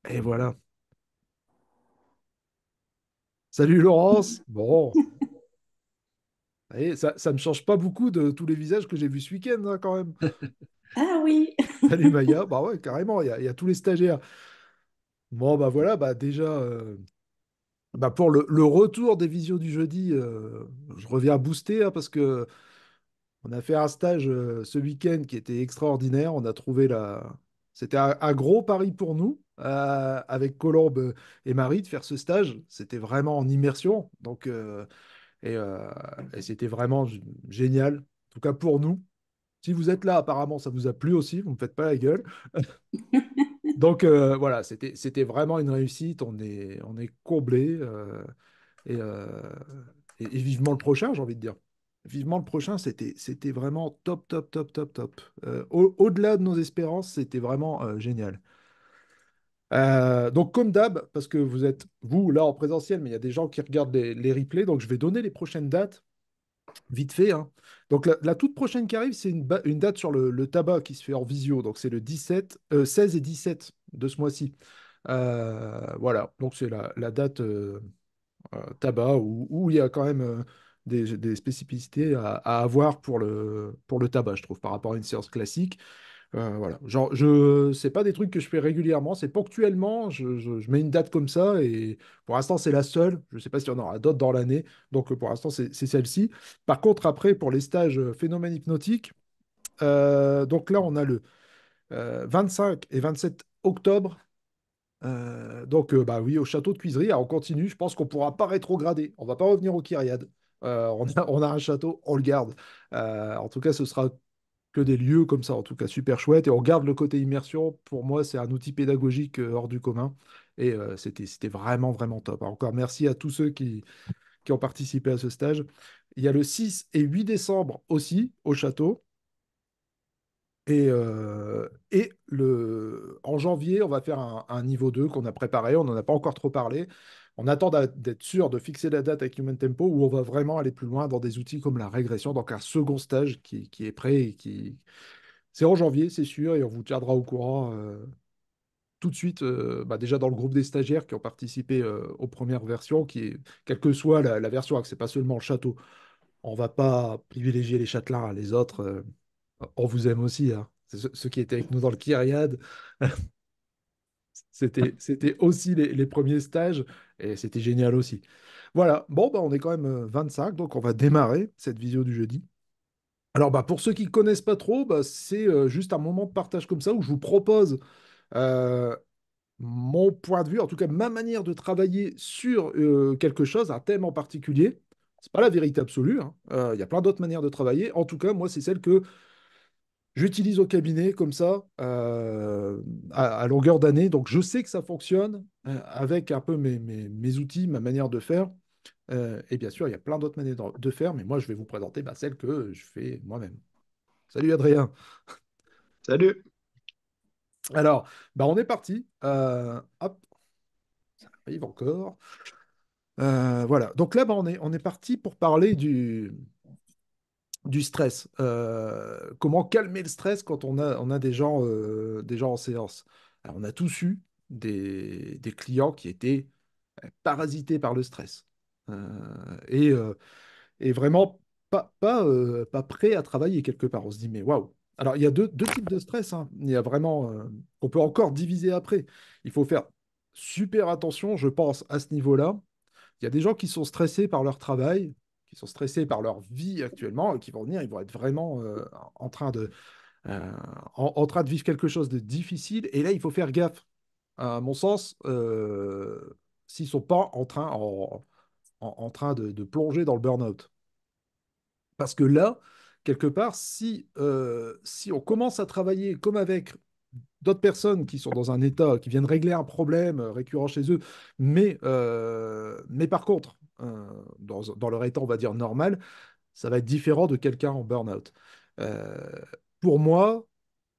Et voilà. Salut Laurence. Bon, ça me change pas beaucoup de tous les visages que j'ai vus ce week-end, hein, quand même. Ah oui. Salut Maya. Bah ouais, carrément, il y a tous les stagiaires. Bon, bah voilà, bah déjà, bah pour le retour des visios du jeudi, je reviens booster, hein, parce que on a fait un stage ce week-end qui était extraordinaire. On a trouvé la. C'était un gros pari pour nous, avec Colombe et Marie, de faire ce stage. C'était vraiment en immersion. Donc, et, euh, et c'était vraiment génial. En tout cas pour nous. Si vous êtes là, apparemment, ça vous a plu aussi. Vous ne me faites pas la gueule. Donc voilà, c'était vraiment une réussite. On est comblés. Et, euh, et vivement le prochain, j'ai envie de dire. Vivement le prochain, c'était vraiment top, top, top, top, top. Au-delà de nos espérances, c'était vraiment génial. Donc, comme d'hab, parce que vous êtes, vous, là, en présentiel, mais il y a des gens qui regardent les replays, donc je vais donner les prochaines dates, vite fait, hein. Donc, la toute prochaine qui arrive, c'est une date sur le tabac qui se fait en visio. Donc, c'est le 17, 16 et 17 de ce mois-ci. Voilà, donc c'est la date. Tabac, où il y a quand même des spécificités à avoir pour le tabac, je trouve, par rapport à une séance classique. Voilà. Genre, c'est pas des trucs que je fais régulièrement, c'est ponctuellement, je mets une date comme ça, et pour l'instant, c'est la seule. Je sais pas s'il y en aura d'autres dans l'année, donc pour l'instant, c'est celle-ci. Par contre, après, pour les stages phénomènes hypnotiques, donc là, on a le 25 et 27 octobre. Donc, bah oui, au château de Cuisery, alors on continue. Je pense qu'on pourra pas rétrograder. On va pas revenir au Kyriade. On a un château, on le garde. En tout cas, ce sera que des lieux comme ça, en tout cas super chouette. Et on garde le côté immersion. Pour moi, c'est un outil pédagogique hors du commun. Et c'était vraiment, vraiment top. Alors, encore merci à tous ceux qui ont participé à ce stage. Il y a le 6 et 8 décembre aussi au château. En janvier, on va faire un niveau 2 qu'on a préparé. On n'en a pas encore trop parlé. On attend d'être sûr de fixer la date avec Human Tempo, où on va vraiment aller plus loin dans des outils comme la régression. Donc un second stage qui est prêt et qui. C'est en janvier, c'est sûr, et on vous tiendra au courant tout de suite, bah, déjà dans le groupe des stagiaires qui ont participé aux premières versions, quelle que soit la version, hein, que c'est pas seulement le château. On va pas privilégier les châtelains, hein, les autres. On vous aime aussi, hein. C'est ceux qui étaient avec nous dans le Kyriade. C'était aussi les premiers stages, et c'était génial aussi. Voilà, bon, bah, on est quand même 25, donc on va démarrer cette visio du jeudi. Alors, bah, pour ceux qui ne connaissent pas trop, bah, c'est juste un moment de partage comme ça où je vous propose euh, mon point de vue, en tout cas ma manière de travailler sur quelque chose, un thème en particulier. C'est pas la vérité absolue, hein. Il y a plein d'autres manières de travailler. En tout cas, moi, c'est celle que j'utilise au cabinet comme ça, à longueur d'année. Donc, je sais que ça fonctionne avec un peu mes outils, ma manière de faire. Et bien sûr, il y a plein d'autres manières de faire, mais moi, je vais vous présenter bah, celle que je fais moi-même. Salut Adrien. Salut. Alors, bah, on est parti. Hop, ça arrive encore. Voilà. Donc là, bah, on est parti pour parler du stress. Comment calmer le stress quand on a des gens en séance. Alors, on a tous eu des clients qui étaient parasités par le stress. Et vraiment pas prêts à travailler quelque part. On se dit, mais waouh! Alors, il y a deux types de stress, hein. Il y a vraiment, on peut encore diviser après. Il faut faire super attention, je pense, à ce niveau-là. Il y a des gens qui sont stressés par leur travail, qui sont stressés par leur vie actuellement, et qui vont venir, ils vont être vraiment en train euh, en train de vivre quelque chose de difficile. Et là, il faut faire gaffe. À mon sens, s'ils ne sont pas en train de plonger dans le burn-out. Parce que là, quelque part, si on commence à travailler comme avec d'autres personnes qui sont dans un état, qui viennent régler un problème récurrent chez eux, mais par contre, dans leur état, on va dire normal, ça va être différent de quelqu'un en burn-out. Euh, pour moi,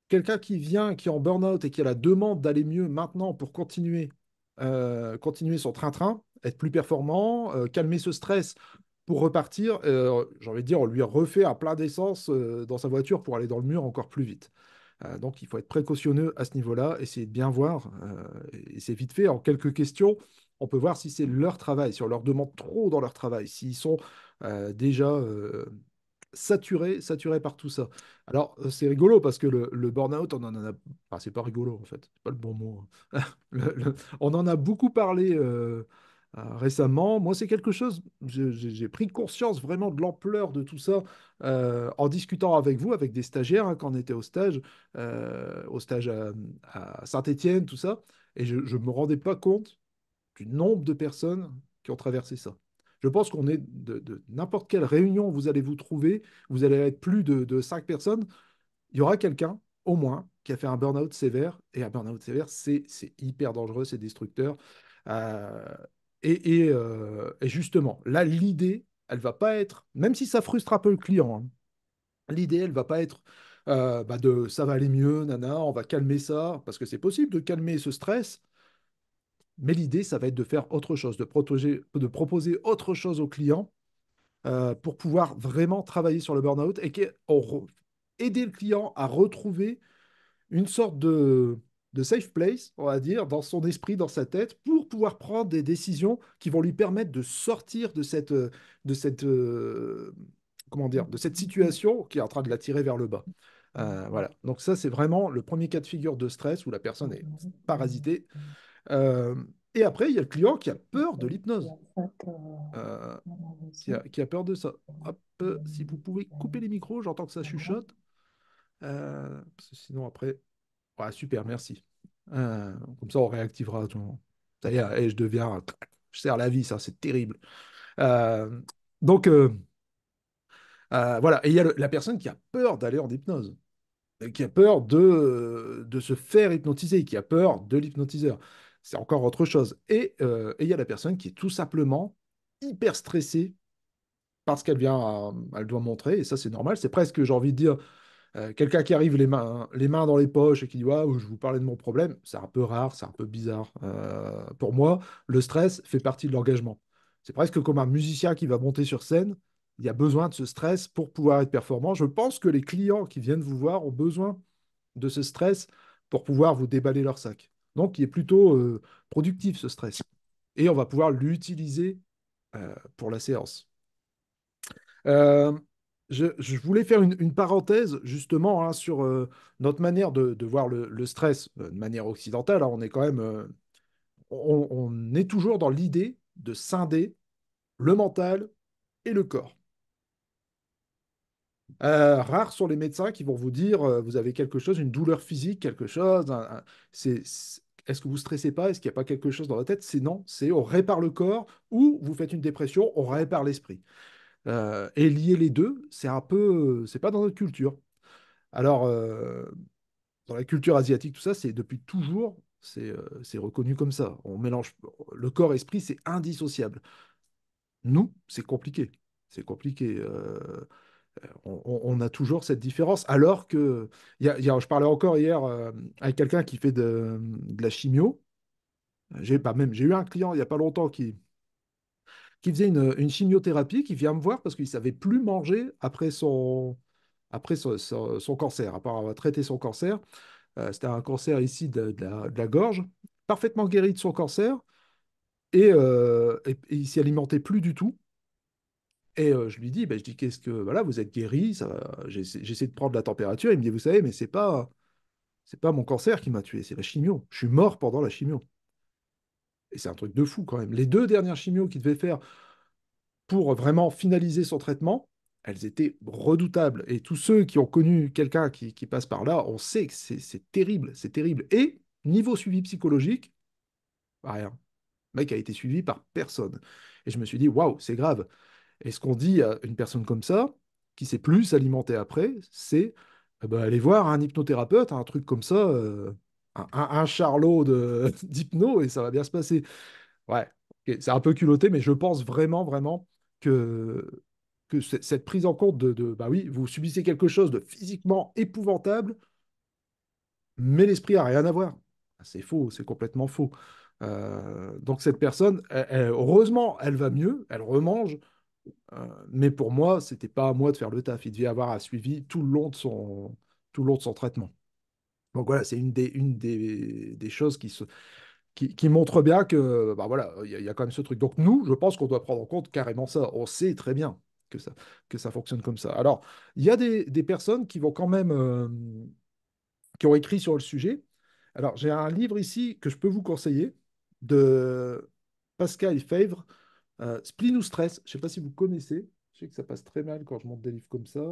quelqu'un qui vient, qui est en burn-out et qui a la demande d'aller mieux maintenant pour continuer son train-train, être plus performant, calmer ce stress pour repartir, j'ai envie de dire, on lui refait un plein d'essence dans sa voiture pour aller dans le mur encore plus vite. Donc, il faut être précautionneux à ce niveau-là, essayer de bien voir. Et c'est vite fait. En quelques questions, on peut voir si c'est leur travail, si on leur demande trop dans leur travail, s'ils sont déjà saturés par tout ça. Alors, c'est rigolo parce que le burn-out, on en a. Enfin, c'est pas rigolo, en fait. C'est pas le bon mot. On en a beaucoup parlé récemment. Moi, c'est quelque chose. J'ai pris conscience vraiment de l'ampleur de tout ça en discutant avec vous, avec des stagiaires, hein, quand on était au stage à Saint-Étienne, tout ça. Et je ne me rendais pas compte du nombre de personnes qui ont traversé ça. Je pense qu'on est de n'importe quelle réunion vous allez vous trouver, vous allez être plus de 5 personnes, il y aura quelqu'un, au moins, qui a fait un burn-out sévère. Et un burn-out sévère, c'est hyper dangereux, c'est destructeur. Euh, et justement, là, l'idée, elle va pas être, même si ça frustre un peu le client, hein, l'idée, elle va pas être de ça va aller mieux, nana, on va calmer ça, parce que c'est possible de calmer ce stress, mais l'idée, ça va être de faire autre chose, de proposer autre chose aux clients pour pouvoir vraiment travailler sur le burn-out aider le client à retrouver une sorte de safe place, on va dire, dans son esprit, dans sa tête, pour pouvoir prendre des décisions qui vont lui permettre de sortir de cette, comment dire, de cette situation qui est en train de l'attirer vers le bas. Voilà. Donc ça, c'est vraiment le premier cas de figure de stress où la personne est parasitée. Euh, et après, il y a le client qui a peur de l'hypnose, euh, qui a peur de ça. Hop, si vous pouvez couper les micros, j'entends que ça chuchote. Parce que sinon, après, ouais, super, merci. Comme ça, on réactivera. Ça y est, et je deviens. Je serre la vie, ça, c'est terrible. Euh, donc, voilà. Et il y a la personne qui a peur d'aller en hypnose, et qui a peur de se faire hypnotiser, qui a peur de l'hypnotiseur. C'est encore autre chose. Et il y a la personne qui est tout simplement hyper stressée parce qu'elle elle doit montrer, et ça, c'est normal. C'est presque, j'ai envie de dire, quelqu'un qui arrive les mains dans les poches et qui dit ah, je vous parlais de mon problème, c'est un peu rare, c'est un peu bizarre. Pour moi, le stress fait partie de l'engagement. C'est presque comme un musicien qui va monter sur scène. Il y a besoin de ce stress pour pouvoir être performant. Je pense que les clients qui viennent vous voir ont besoin de ce stress pour pouvoir vous déballer leur sac. Donc, il est plutôt productif ce stress. Et on va pouvoir l'utiliser pour la séance. Euh, je voulais faire une parenthèse justement hein, sur notre manière de voir le stress de manière occidentale. Hein. On est quand même, on est toujours dans l'idée de scinder le mental et le corps. Rares sont les médecins qui vont vous dire vous avez quelque chose, une douleur physique, quelque chose. Est-ce que vous stressez pas? Est-ce qu'il n'y a pas quelque chose dans la tête? C'est non, c'est on répare le corps ou vous faites une dépression, on répare l'esprit. Et lier les deux, c'est un peu, c'est pas dans notre culture. Alors, dans la culture asiatique, tout ça, c'est depuis toujours, c'est reconnu comme ça. On mélange le corps-esprit, c'est indissociable. Nous, c'est compliqué. C'est compliqué. On a toujours cette différence, alors que je parlais encore hier avec quelqu'un qui fait de la chimio. J'ai eu un client il n'y a pas longtemps qui faisait une chimiothérapie, qui vient me voir parce qu'il ne savait plus manger après son cancer, après avoir traité son cancer. C'était un cancer ici de la gorge, parfaitement guéri de son cancer, et il s'y alimentait plus du tout. Et je lui dis, ben, je dis, qu'est-ce que, voilà, vous êtes guéri, j'essaie de prendre la température. Il me dit, vous savez, mais c'est pas mon cancer qui m'a tué, c'est la chimio. Je suis mort pendant la chimio. Et c'est un truc de fou quand même. Les 2 dernières chimios qu'il devait faire pour vraiment finaliser son traitement, elles étaient redoutables. Et tous ceux qui ont connu quelqu'un qui passe par là, on sait que c'est terrible, c'est terrible. Et niveau suivi psychologique, rien. Le mec a été suivi par personne. Et je me suis dit, waouh, c'est grave. Et ce qu'on dit à une personne comme ça, qui s'est plus s'alimenter après, c'est bah, aller voir un hypnothérapeute, un truc comme ça, un charlot d'hypno, et ça va bien se passer. Ouais, ok, c'est un peu culotté, mais je pense vraiment, vraiment que, cette prise en compte bah oui, vous subissez quelque chose de physiquement épouvantable, mais l'esprit a rien à voir. Ah, c'est faux, c'est complètement faux. Donc cette personne, heureusement, elle va mieux, elle remange, mais pour moi, c'était pas à moi de faire le taf. Il devait y avoir un suivi tout le long de son traitement. Donc voilà, c'est des choses qui montrent bien que, bah voilà, il y a quand même ce truc. Donc nous, je pense qu'on doit prendre en compte carrément ça. On sait très bien que que ça fonctionne comme ça. Alors, il y a des personnes qui vont quand même, qui ont écrit sur le sujet. Alors, j'ai un livre ici que je peux vous conseiller de Pascal Fèvre, Spleen ou Stress. Je ne sais pas si vous connaissez. Je sais que ça passe très mal quand je monte des livres comme ça.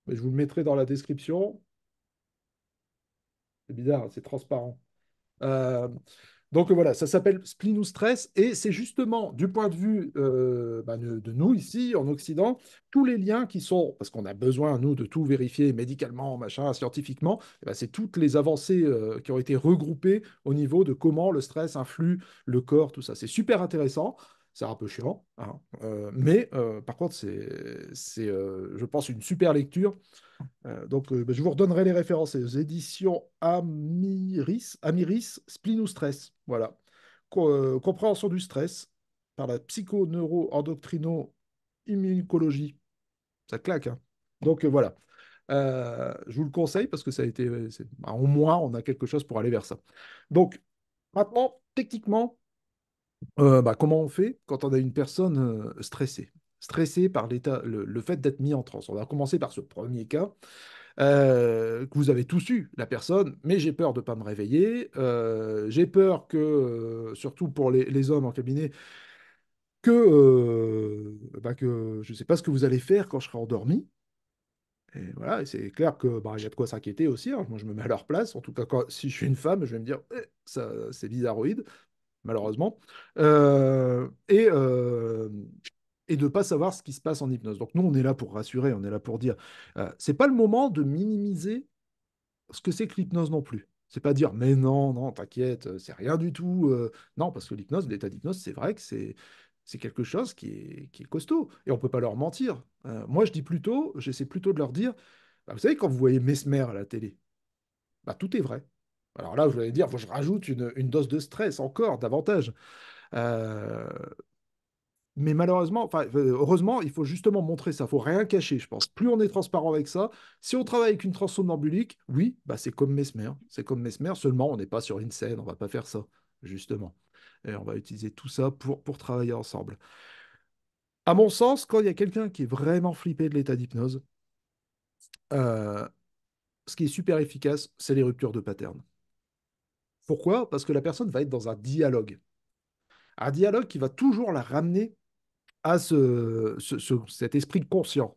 Mais je vous le mettrai dans la description. C'est bizarre, c'est transparent. Euh, donc voilà, ça s'appelle Spleen ou Stress, et c'est justement du point de vue bah, de nous ici en Occident, tous les liens qui sont, parce qu'on a besoin, nous, de tout vérifier médicalement, machin, scientifiquement, eh ben, c'est toutes les avancées qui ont été regroupées au niveau de comment le stress influe le corps, tout ça. C'est super intéressant. C'est un peu chiant, hein, mais par contre, je pense, une super lecture. Donc, je vous redonnerai les références. C'est aux éditions Amiris, Spleen ou Stress. Voilà. Compréhension du stress par la psychoneuro-endocrino-immunologie. Ça claque, hein. Donc, voilà. Je vous le conseille parce que ça a été. Bah, au moins, on a quelque chose pour aller vers ça. Donc, maintenant, techniquement, bah, comment on fait quand on a une personne stressée? Stressée par l'état, le fait d'être mis en transe. On va commencer par ce premier cas que vous avez tous eu, la personne, mais j'ai peur de ne pas me réveiller, j'ai peur que, surtout pour les hommes en cabinet, que je ne sais pas ce que vous allez faire quand je serai endormi. Et voilà, et c'est clair que bah, il y a de quoi s'inquiéter aussi, hein. Moi, je me mets à leur place. En tout cas, si je suis une femme, je vais me dire, ça, c'est bizarroïde, malheureusement. Euh, et, euh, et de ne pas savoir ce qui se passe en hypnose. Donc nous, on est là pour rassurer, on est là pour dire, c'est pas le moment de minimiser ce que c'est que l'hypnose non plus. C'est pas dire, mais non, non, t'inquiète, c'est rien du tout. Non, parce que l'hypnose, l'état d'hypnose, c'est vrai que c'est quelque chose qui est costaud. Et on peut pas leur mentir. Moi, je dis plutôt, j'essaie plutôt de leur dire, bah, vous savez, quand vous voyez Mesmer à la télé, bah, tout est vrai. Alors là, je vais dire, faut que je rajoute une dose de stress encore, davantage. Euh, mais malheureusement, enfin, heureusement, il faut justement montrer ça. Il faut rien cacher, je pense. Plus on est transparent avec ça, si on travaille avec une transe somnambulique, oui, bah c'est comme Mesmer. C'est comme Mesmer, seulement on n'est pas sur une scène, on va pas faire ça, justement. Et on va utiliser tout ça pour travailler ensemble. À mon sens, quand il y a quelqu'un qui est vraiment flippé de l'état d'hypnose, euh, ce qui est super efficace, c'est les ruptures de pattern. Pourquoi? Parce que la personne va être dans un dialogue. Un dialogue qui va toujours la ramener à cet esprit conscient.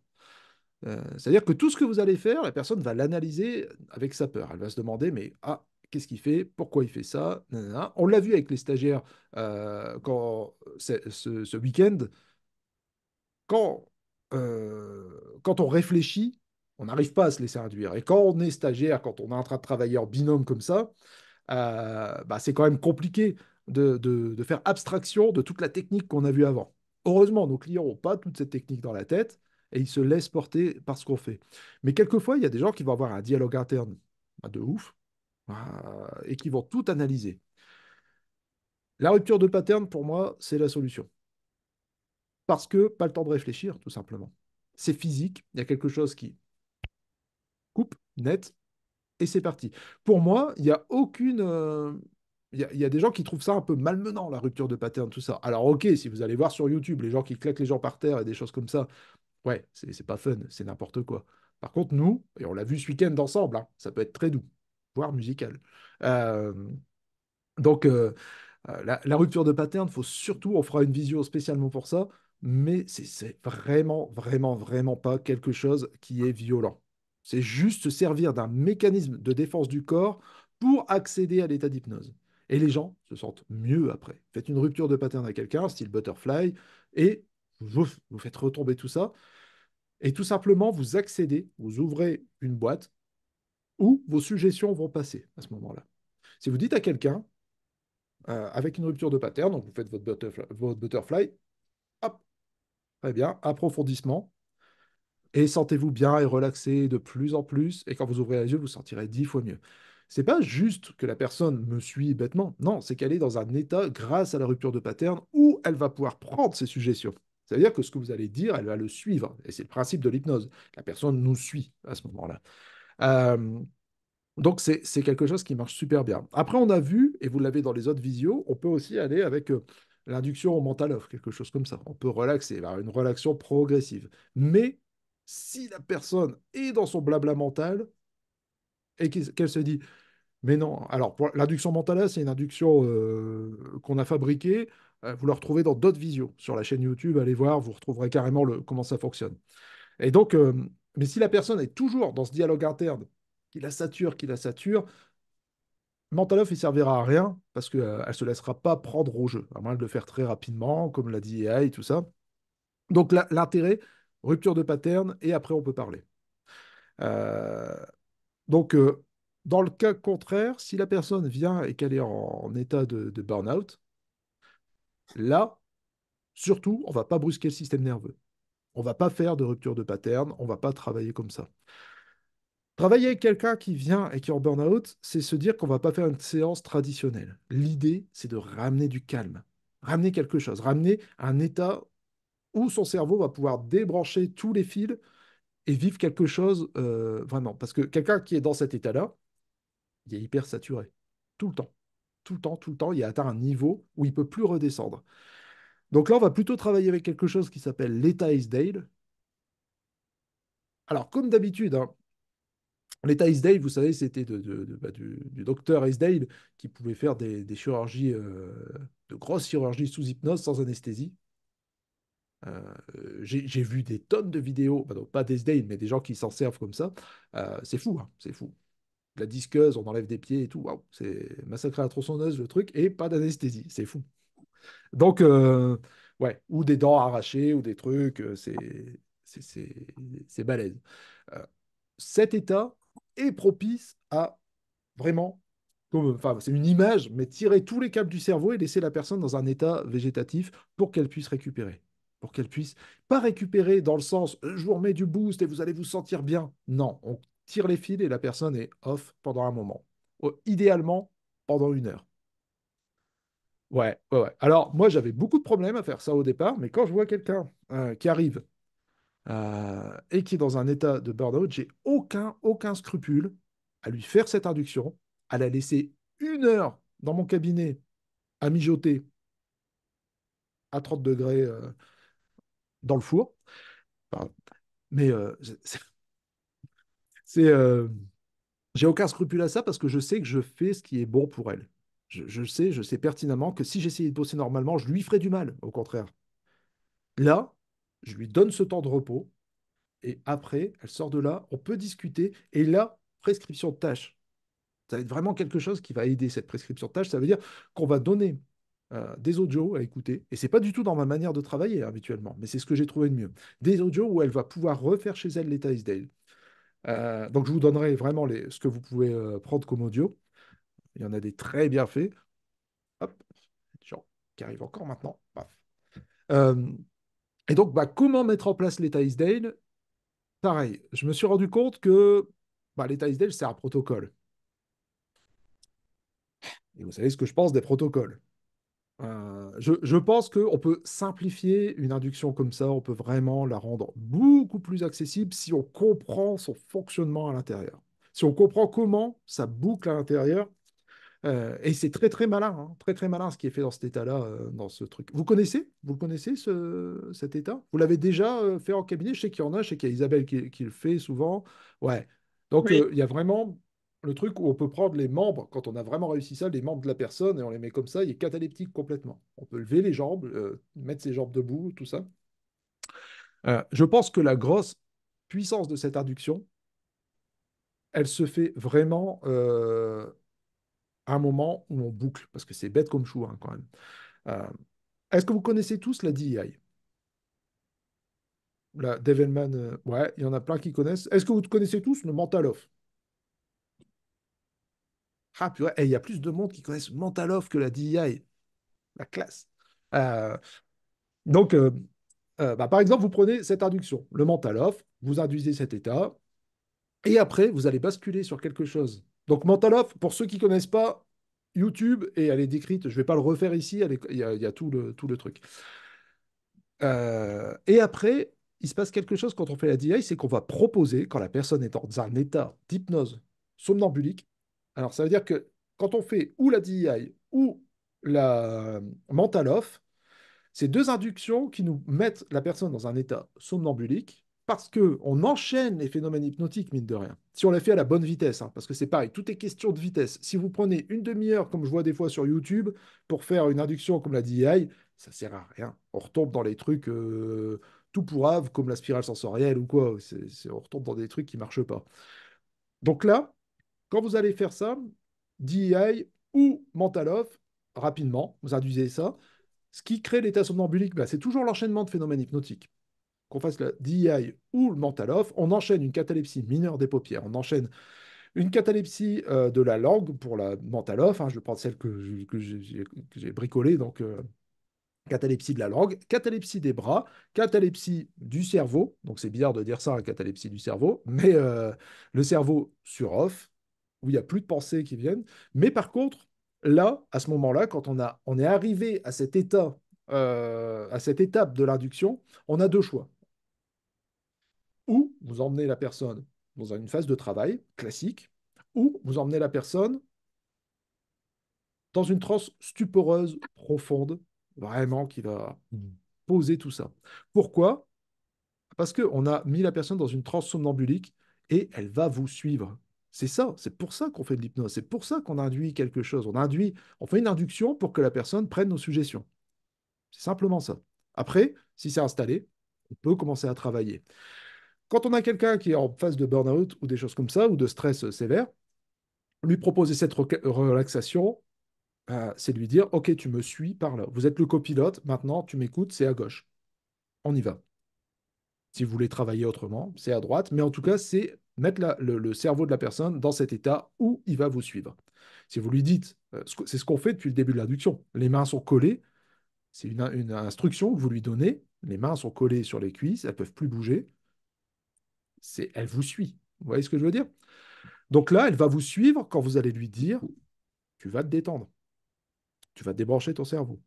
C'est-à-dire que tout ce que vous allez faire, la personne va l'analyser avec sa peur. Elle va se demander, mais ah, qu'est-ce qu'il fait? Pourquoi il fait ça? Nanana. On l'a vu avec les stagiaires ce week-end. Quand, quand on réfléchit, on n'arrive pas à se laisser induire. Et quand on est stagiaire, quand on est en train de travailler en binôme comme ça, bah, c'est quand même compliqué de faire abstraction de toute la technique qu'on a vue avant. Heureusement, nos clients n'ont pas toute cette technique dans la tête et ils se laissent porter par ce qu'on fait. Mais quelquefois, il y a des gens qui vont avoir un dialogue interne bah, de ouf et qui vont tout analyser. La rupture de pattern, pour moi, c'est la solution. Parce que pas le temps de réfléchir, tout simplement. C'est physique, il y a quelque chose qui coupe, net, et c'est parti. Pour moi, il n'y a aucune. Il y a des gens qui trouvent ça un peu malmenant, la rupture de pattern, tout ça. Alors, ok, si vous allez voir sur YouTube les gens qui claquent les gens par terre et des choses comme ça, ouais, c'est pas fun, c'est n'importe quoi. Par contre, nous, et on l'a vu ce week-end ensemble, hein, ça peut être très doux, voire musical. Euh, donc, la rupture de pattern, faut surtout, on fera une visio spécialement pour ça, mais c'est vraiment, vraiment, vraiment pas quelque chose qui est violent. C'est juste se servir d'un mécanisme de défense du corps pour accéder à l'état d'hypnose. Et les gens se sentent mieux après. Faites une rupture de pattern à quelqu'un, style butterfly, et vous faites retomber tout ça. Et tout simplement, vous accédez, vous ouvrez une boîte où vos suggestions vont passer à ce moment-là. Si vous dites à quelqu'un, avec une rupture de pattern, donc vous faites votre butterfly, hop, très bien, approfondissement, et sentez-vous bien et relaxé de plus en plus, et quand vous ouvrez les yeux, vous sentirez 10 fois mieux. C'est pas juste que la personne me suit bêtement, non, c'est qu'elle est dans un état grâce à la rupture de pattern où elle va pouvoir prendre ses suggestions. C'est-à-dire que ce que vous allez dire, elle va le suivre, et c'est le principe de l'hypnose. La personne nous suit à ce moment-là. Euh, donc, c'est quelque chose qui marche super bien. Après, on a vu, et vous l'avez dans les autres visios, on peut aussi aller avec l'induction au mental off, quelque chose comme ça. On peut relaxer, vers une relaxation progressive. Mais si la personne est dans son blabla mental et qu'elle se dit, mais non, alors pour l'induction mentale, c'est une induction qu'on a fabriquée. Vous la retrouvez dans d'autres visios sur la chaîne YouTube. Allez voir, vous retrouverez carrément comment ça fonctionne. Et donc, mais si la personne est toujours dans ce dialogue interne, qui la sature, Mental Off, il servira à rien parce qu'elle ne se laissera pas prendre au jeu, à moins de le faire très rapidement, comme l'a dit AI, tout ça. Donc l'intérêt, rupture de pattern, et après on peut parler. Euh, donc, dans le cas contraire, si la personne vient et qu'elle est en état de burn-out, là, surtout, on ne va pas brusquer le système nerveux. On ne va pas faire de rupture de pattern, on ne va pas travailler comme ça. Travailler avec quelqu'un qui vient et qui est en burn-out, c'est se dire qu'on ne va pas faire une séance traditionnelle. L'idée, c'est de ramener du calme, ramener quelque chose, ramener un état où son cerveau va pouvoir débrancher tous les fils et vivre quelque chose vraiment. Parce que quelqu'un qui est dans cet état-là, il est hyper saturé. Tout le temps. Tout le temps, tout le temps. Il a atteint un niveau où il ne peut plus redescendre. Donc là, on va plutôt travailler avec quelque chose qui s'appelle l'état Hysdale. Alors, comme d'habitude, hein, l'état Hysdale, vous savez, c'était du docteur Hysdale qui pouvait faire des chirurgies, de grosses chirurgies sous hypnose sans anesthésie. J'ai vu des tonnes de vidéos, bah, donc pas d'Hysdale, mais des gens qui s'en servent comme ça. C'est fou, hein, c'est fou. La disqueuse, on enlève des pieds et tout. Waouh, c'est massacré à la tronçonneuse, le truc, et pas d'anesthésie. C'est fou. Donc, ouais, ou des dents arrachées, ou des trucs, c'est c'est- c'est balèze. Euh, Cet état est propice à vraiment, enfin, c'est une image, mais tirer tous les câbles du cerveau et laisser la personne dans un état végétatif pour qu'elle puisse récupérer. Pour qu'elle puisse, pas récupérer dans le sens, je vous remets du boost et vous allez vous sentir bien. Non, on tire les fils et la personne est off pendant un moment. Idéalement, pendant 1 heure. Ouais, ouais, ouais. Alors, moi, j'avais beaucoup de problèmes à faire ça au départ, mais quand je vois quelqu'un qui arrive et qui est dans un état de burn-out, j'ai aucun scrupule à lui faire cette induction, à la laisser 1 heure dans mon cabinet à mijoter à 30 degrés dans le four. Enfin, mais c'est, j'ai aucun scrupule à ça parce que je sais que je fais ce qui est bon pour elle. Je sais pertinemment que si j'essayais de bosser normalement, je lui ferais du mal, au contraire. Là, je lui donne ce temps de repos et après, elle sort de là, on peut discuter et là, prescription de tâches. Ça va être vraiment quelque chose qui va aider cette prescription de tâches. Ça veut dire qu'on va donner des audios à écouter. Et c'est pas du tout dans ma manière de travailler habituellement, mais c'est ce que j'ai trouvé de mieux. Des audios où elle va pouvoir refaire chez elle l'état Isdale. Donc je vous donnerai vraiment ce que vous pouvez prendre comme audio. Il y en a des très bien faits. Hop, genre, qui arrive encore maintenant. Paf. Euh, et donc, bah, comment mettre en place l'état Isdale? Pareil, je me suis rendu compte que bah, l'état Isdale, c'est un protocole. Et vous savez ce que je pense des protocoles. Je pense qu'on peut simplifier une induction comme ça, on peut vraiment la rendre beaucoup plus accessible si on comprend son fonctionnement à l'intérieur. Si on comprend comment ça boucle à l'intérieur, et c'est très très malin, hein, très très malin ce qui est fait dans cet état-là, dans ce truc. Vous le connaissez cet état? Vous l'avez déjà fait en cabinet? Je sais qu'il y en a, je sais qu'il y a Isabelle qui le fait souvent. Ouais. Donc Oui. il y a vraiment le truc où on peut prendre les membres, quand on a vraiment réussi ça, les membres de la personne, et on les met comme ça, il est cataleptique complètement. On peut lever les jambes, mettre ses jambes debout, tout ça. Je pense que la grosse puissance de cette induction, elle se fait vraiment à un moment où on boucle, parce que c'est bête comme chou hein, quand même. Euh, Est-ce que vous connaissez tous la DEI? La Develman, ouais, il y en a plein qui connaissent. Est-ce que vous connaissez tous le Mental Off? Ah, purée, il y a plus de monde qui connaissent Mental Off que la DEI. La classe. Euh, donc, bah, par exemple, vous prenez cette induction, le Mental Off, vous induisez cet état, et après, vous allez basculer sur quelque chose. Donc, Mental Off, pour ceux qui ne connaissent pas, YouTube, et elle est décrite, je ne vais pas le refaire ici, il y a tout le truc. Et après, il se passe quelque chose quand on fait la DI, c'est qu'on va proposer, quand la personne est dans un état d'hypnose somnambulique, alors ça veut dire que quand on fait ou la DI ou la mental off, c'est deux inductions qui nous mettent la personne dans un état somnambulique parce qu'on enchaîne les phénomènes hypnotiques, mine de rien. Si on les fait à la bonne vitesse, hein, parce que c'est pareil, tout est question de vitesse. Si vous prenez une demi-heure, comme je vois des fois sur YouTube, pour faire une induction comme la DI, ça sert à rien. On retombe dans les trucs tout pourraves, comme la spirale sensorielle ou quoi. On retombe dans des trucs qui ne marchent pas. Donc là, quand vous allez faire ça, DEI ou mental off, rapidement, vous induisez ça. Ce qui crée l'état somnambulique, bah, c'est toujours l'enchaînement de phénomènes hypnotiques. Qu'on fasse le DEI ou le mental off, on enchaîne une catalepsie mineure des paupières, on enchaîne une catalepsie de la langue pour la mental off, hein, je vais prendre celle que j'ai bricolée, donc catalepsie de la langue, catalepsie des bras, catalepsie du cerveau, donc c'est bizarre de dire ça, hein, catalepsie du cerveau, mais le cerveau sur off, où il n'y a plus de pensées qui viennent. Mais par contre, là, à ce moment-là, quand on est arrivé à cet état, à cette étape de l'induction, on a deux choix. Ou vous emmenez la personne dans une phase de travail classique, ou vous emmenez la personne dans une transe stuporeuse profonde, vraiment qui va poser tout ça. Pourquoi? Parce qu'on a mis la personne dans une transe somnambulique et elle va vous suivre. C'est ça, c'est pour ça qu'on fait de l'hypnose, c'est pour ça qu'on induit quelque chose. On fait une induction pour que la personne prenne nos suggestions. C'est simplement ça. Après, si c'est installé, on peut commencer à travailler. Quand on a quelqu'un qui est en phase de burn-out ou des choses comme ça, ou de stress sévère, lui proposer cette relaxation, c'est lui dire, OK, tu me suis par là. Vous êtes le copilote, maintenant tu m'écoutes, c'est à gauche. On y va. Si vous voulez travailler autrement, c'est à droite. Mais en tout cas, c'est mettre le cerveau de la personne dans cet état où il va vous suivre. Si vous lui dites, c'est ce qu'on fait depuis le début de l'induction, les mains sont collées, c'est une instruction que vous lui donnez, les mains sont collées sur les cuisses, elles ne peuvent plus bouger, elle vous suit. Vous voyez ce que je veux dire? Donc là, elle va vous suivre quand vous allez lui dire, tu vas te détendre, tu vas débrancher ton cerveau.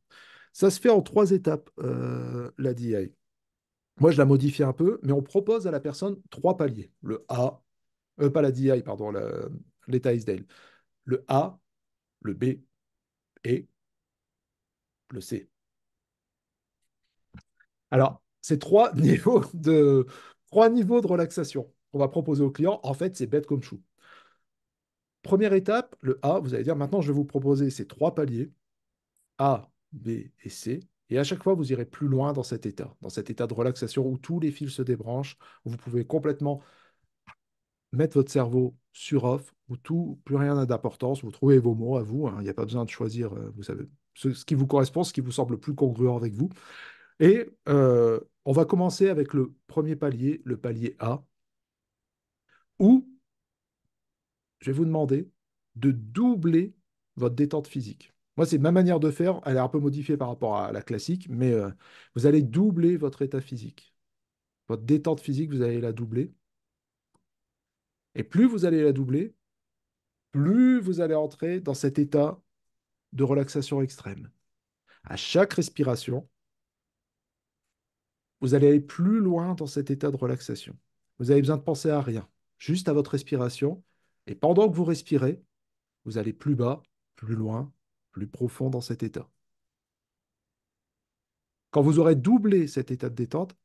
Ça se fait en trois étapes, la DI. Moi, je la modifie un peu, mais on propose à la personne trois paliers. Le A, pas la DI, pardon, l'état Isdale. Le A, le B et le C. Alors, c'est trois niveaux de relaxation qu'on va proposer au client. En fait, c'est bête comme chou. Première étape, le A, vous allez dire maintenant, je vais vous proposer ces trois paliers, A, B et C. Et à chaque fois, vous irez plus loin dans cet état de relaxation où tous les fils se débranchent, où vous pouvez complètement mettre votre cerveau sur off, où tout, plus rien n'a d'importance, vous trouvez vos mots à vous, hein, il n'y a pas besoin de choisir, vous savez, ce qui vous correspond, ce qui vous semble le plus congruent avec vous. Et on va commencer avec le premier palier, le palier A, où je vais vous demander de doubler votre détente physique. Moi, c'est ma manière de faire, elle est un peu modifiée par rapport à la classique, mais vous allez doubler votre état physique. Votre détente physique, vous allez la doubler. Et plus vous allez la doubler, plus vous allez entrer dans cet état de relaxation extrême. À chaque respiration, vous allez aller plus loin dans cet état de relaxation. Vous avez besoin de penser à rien, juste à votre respiration. Et pendant que vous respirez, vous allez plus bas, plus loin, plus profond dans cet état. Quand vous aurez doublé cet état de détente,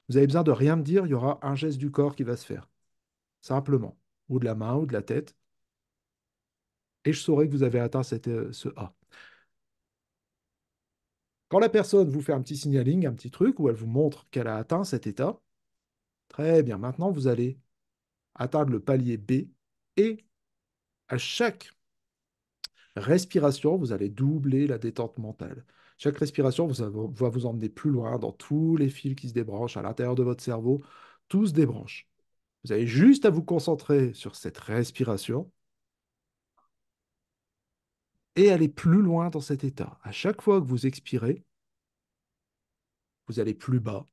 vous avez besoin de rien me dire, il y aura un geste du corps qui va se faire. Simplement. Ou de la main ou de la tête. Et je saurai que vous avez atteint ce A. Quand la personne vous fait un petit signaling, un petit truc, où elle vous montre qu'elle a atteint cet état, très bien, maintenant vous allez atteindre le palier B et à chaque respiration, vous allez doubler la détente mentale. Chaque respiration va vous emmener plus loin dans tous les fils qui se débranchent à l'intérieur de votre cerveau. Tout se débranche. Vous avez juste à vous concentrer sur cette respiration et aller plus loin dans cet état. À chaque fois que vous expirez, vous allez plus bas,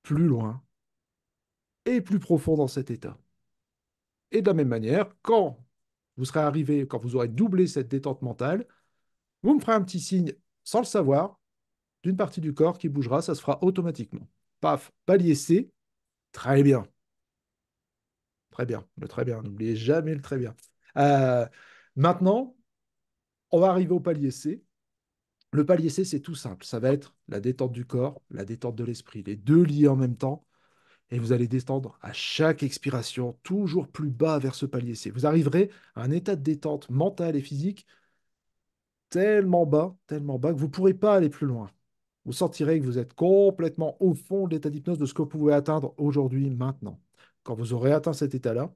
plus loin et plus profond dans cet état. Et de la même manière, quand vous serez arrivé, quand vous aurez doublé cette détente mentale, vous me ferez un petit signe sans le savoir d'une partie du corps qui bougera, ça se fera automatiquement. Paf, palier C, très bien, très bien, le très bien, n'oubliez jamais le très bien. Euh, Maintenant, on va arriver au palier C. Le palier C, c'est tout simple, ça va être la détente du corps, la détente de l'esprit, les deux liés en même temps, et vous allez descendre à chaque expiration, toujours plus bas vers ce palier C. Vous arriverez à un état de détente mentale et physique tellement bas que vous ne pourrez pas aller plus loin. Vous sentirez que vous êtes complètement au fond de l'état d'hypnose de ce que vous pouvez atteindre aujourd'hui, maintenant. Quand vous aurez atteint cet état-là,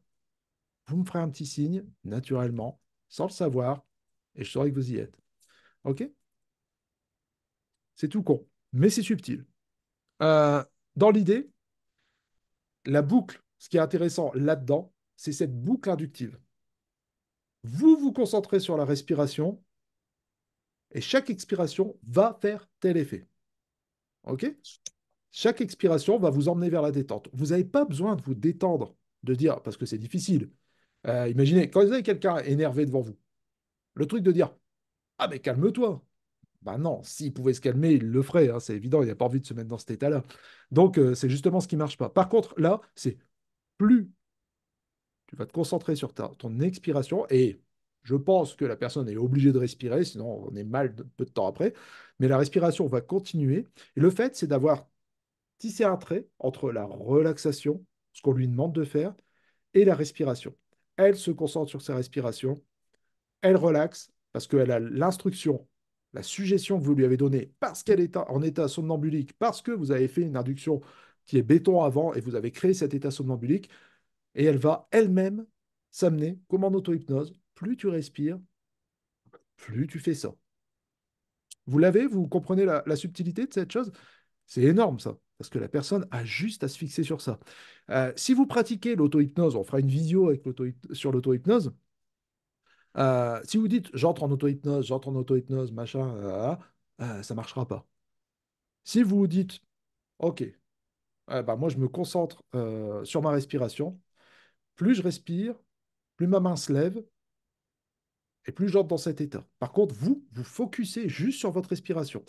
vous me ferez un petit signe, naturellement, sans le savoir, et je saurai que vous y êtes. OK? C'est tout con, mais c'est subtil. Euh, Dans l'idée, la boucle, ce qui est intéressant là-dedans, c'est cette boucle inductive. Vous vous concentrez sur la respiration, et chaque expiration va faire tel effet. OK? Chaque expiration va vous emmener vers la détente. Vous n'avez pas besoin de vous détendre, de dire, parce que c'est difficile. Imaginez, quand vous avez quelqu'un énervé devant vous, le truc de dire, ah mais calme-toi. Ben non, s'il pouvait se calmer, il le ferait, hein, c'est évident, il n'a pas envie de se mettre dans cet état-là. Donc c'est justement ce qui ne marche pas. Par contre, là, c'est plus tu vas te concentrer sur ton expiration, et je pense que la personne est obligée de respirer, sinon on est mal peu de temps après, mais la respiration va continuer. Et le fait, c'est d'avoir tisser un trait entre la relaxation, ce qu'on lui demande de faire, et la respiration. Elle se concentre sur sa respiration, elle relaxe parce qu'elle a l'instruction, la suggestion que vous lui avez donnée, parce qu'elle est en état somnambulique, parce que vous avez fait une induction qui est béton avant et vous avez créé cet état somnambulique, et elle va elle-même s'amener, comme en auto-hypnose, plus tu respires, plus tu fais ça. Vous l'avez, vous comprenez la subtilité de cette chose? C'est énorme ça, parce que la personne a juste à se fixer sur ça. Si vous pratiquez l'auto-hypnose, on fera une visio avec sur l'auto-hypnose. Si vous dites j'entre en auto-hypnose, machin, ça ne marchera pas. Si vous vous dites ok, bah, moi je me concentre sur ma respiration, plus je respire, plus ma main se lève et plus j'entre dans cet état. Par contre, vous focussez juste sur votre respiration.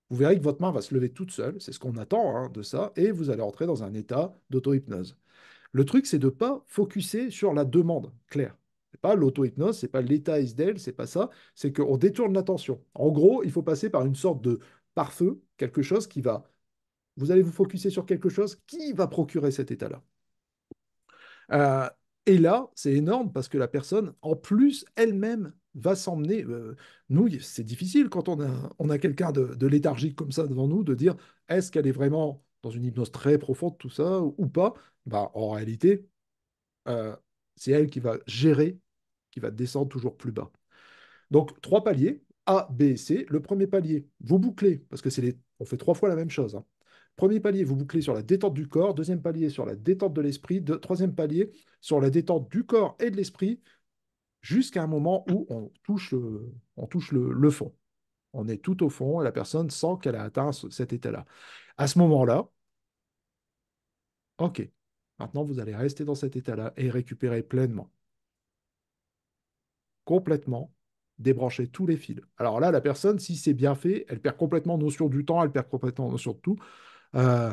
Vous verrez que votre main va se lever toute seule, c'est ce qu'on attend hein, de ça, et vous allez entrer dans un état d'auto-hypnose. Le truc, c'est de ne pas focuser sur la demande claire. C'est pas l'auto-hypnose, c'est pas l'état ISDEL, c'est pas ça, c'est qu'on détourne l'attention. En gros, il faut passer par une sorte de pare-feu, quelque chose qui va. Vous allez vous focuser sur quelque chose qui va procurer cet état-là. Euh, et là, c'est énorme parce que la personne, en plus, elle-même va s'emmener. Nous, c'est difficile quand on a quelqu'un de léthargique comme ça devant nous de dire est-ce qu'elle est vraiment dans une hypnose très profonde, tout ça, ou pas. Bah, en réalité, euh, c'est elle qui va gérer, qui va descendre toujours plus bas. Donc, trois paliers, A, B et C. Le premier palier, vous bouclez, parce que on fait trois fois la même chose, hein. Premier palier, vous bouclez sur la détente du corps. Deuxième palier, sur la détente de l'esprit. Troisième palier, sur la détente du corps et de l'esprit, jusqu'à un moment où on touche le fond. On est tout au fond et la personne sent qu'elle a atteint cet état-là. À ce moment-là, OK, maintenant vous allez rester dans cet état-là et récupérer pleinement, complètement, débrancher tous les fils. Alors là, la personne, si c'est bien fait, elle perd complètement notion du temps, elle perd complètement notion de tout. Euh,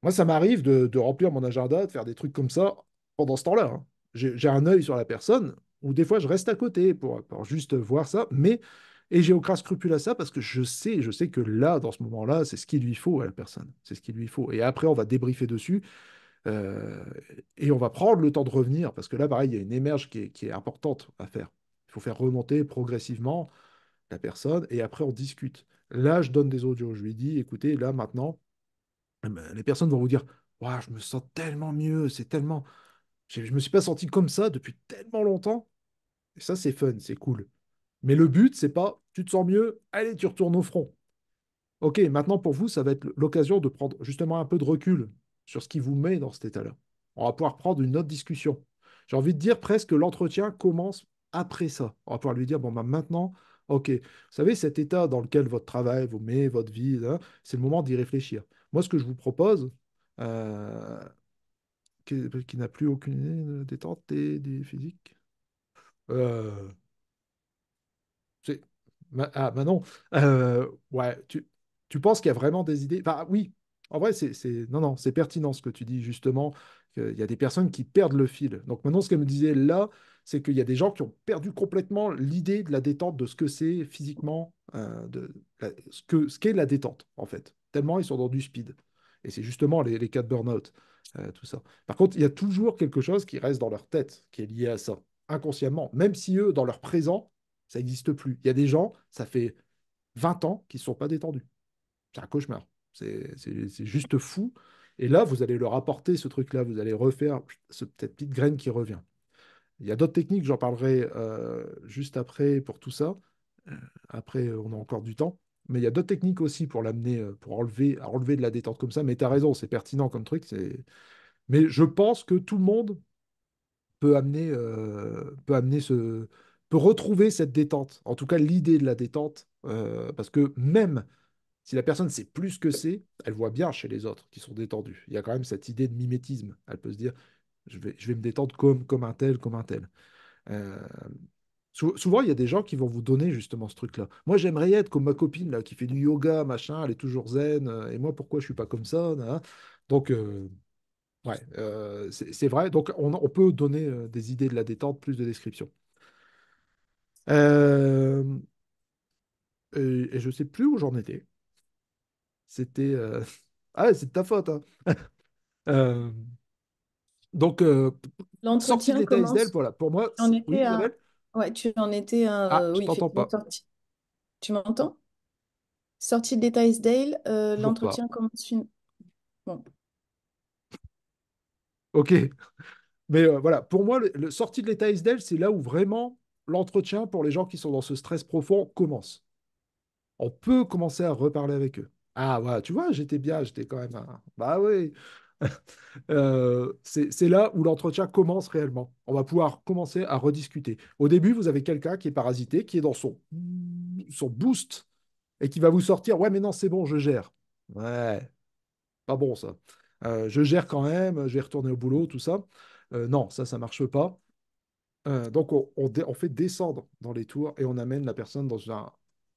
Moi, ça m'arrive de remplir mon agenda, de faire des trucs comme ça pendant ce temps-là, hein. J'ai un œil sur la personne, ou des fois je reste à côté pour juste voir ça, mais et j'ai aucun scrupule à ça parce que je sais que là, dans ce moment-là, c'est ce qu'il lui faut à la personne. C'est ce qu'il lui faut. Et après, on va débriefer dessus euh, et on va prendre le temps de revenir parce que là, pareil, il y a une émerge qui est importante à faire. Il faut faire remonter progressivement la personne et après, on discute. Là, je donne des audios. Je lui dis, écoutez, là, maintenant, eh ben, les personnes vont vous dire, waouh, je me sens tellement mieux, c'est tellement. Je me suis pas senti comme ça depuis tellement longtemps. Et ça, c'est fun, c'est cool. Mais le but, c'est pas, tu te sens mieux, allez, tu retournes au front. Ok, maintenant pour vous, ça va être l'occasion de prendre justement un peu de recul sur ce qui vous met dans cet état-là. On va pouvoir prendre une autre discussion. J'ai envie de dire presque que l'entretien commence après ça. On va pouvoir lui dire, bon, bah, maintenant, ok, vous savez, cet état dans lequel votre travail vous met, votre vie, là, c'est le moment d'y réfléchir. Moi, ce que je vous propose, euh, qui n'a plus aucune idée de détente des physiques, euh, c'est... Ah, bah non. Ouais, tu penses qu'il y a vraiment des idées? Enfin, oui. En vrai, non, non, c'est pertinent ce que tu dis, justement, qu'il y a des personnes qui perdent le fil. Donc maintenant, ce qu'elle me disait là, c'est qu'il y a des gens qui ont perdu complètement l'idée de la détente, de ce que c'est physiquement, ce qu'est la détente, en fait. Tellement ils sont dans du speed. Et c'est justement les cas de burn-out, tout ça. Par contre, il y a toujours quelque chose qui reste dans leur tête, qui est lié à ça, inconsciemment. Même si eux, dans leur présent, ça n'existe plus. Il y a des gens, ça fait 20 ans qu'ils ne sont pas détendus. C'est un cauchemar. C'est juste fou. Et là, vous allez leur apporter ce truc-là. Vous allez refaire cette petite graine qui revient. Il y a d'autres techniques, j'en parlerai juste après pour tout ça. Euh, Après, on a encore du temps. Mais il y a d'autres techniques aussi pour l'amener, pour enlever de la détente comme ça. Mais tu as raison, c'est pertinent comme truc. Mais je pense que tout le monde peut retrouver cette détente. En tout cas, l'idée de la détente. Parce que même si la personne sait plus ce que c'est, elle voit bien chez les autres qui sont détendus. Il y a quand même cette idée de mimétisme. Elle peut se dire, je vais me détendre comme un tel, comme un tel. Euh, Souvent, il y a des gens qui vont vous donner justement ce truc-là. Moi, j'aimerais être comme ma copine là, qui fait du yoga, machin, elle est toujours zen. Et moi, pourquoi je suis pas comme ça nan. Donc, ouais, c'est vrai. Donc, on peut donner des idées de la détente, plus de descriptions. Euh, et je sais plus où j'en étais. C'était. Ah, ouais, c'est de ta faute, hein. Euh, Donc, sortie de L'entretien l'état SDL, commence. voilà. Pour moi, Tu en oui, étais à. Isabelle? Ouais, tu en étais à. Ah, je Oui, t'entends effectivement, pas. sorti. Tu m'entends? Sortie de Dale, Toujours pas. l'entretien commence. Bon. OK. Mais voilà, pour moi, sortie de l'état SDL, c'est là où vraiment l'entretien pour les gens qui sont dans ce stress profond commence. On peut commencer à reparler avec eux. Ah, voilà, tu vois, j'étais bien, j'étais quand même. Bah oui. C'est là où l'entretien commence réellement. On va pouvoir commencer à rediscuter. Au début, vous avez quelqu'un qui est parasité, qui est dans son boost et qui va vous sortir, ouais, mais non, c'est bon, je gère. Ouais, pas bon ça. Je gère quand même, je vais retourner au boulot, tout ça. Non, ça marche pas. Donc, on fait descendre dans les tours et on amène la personne dans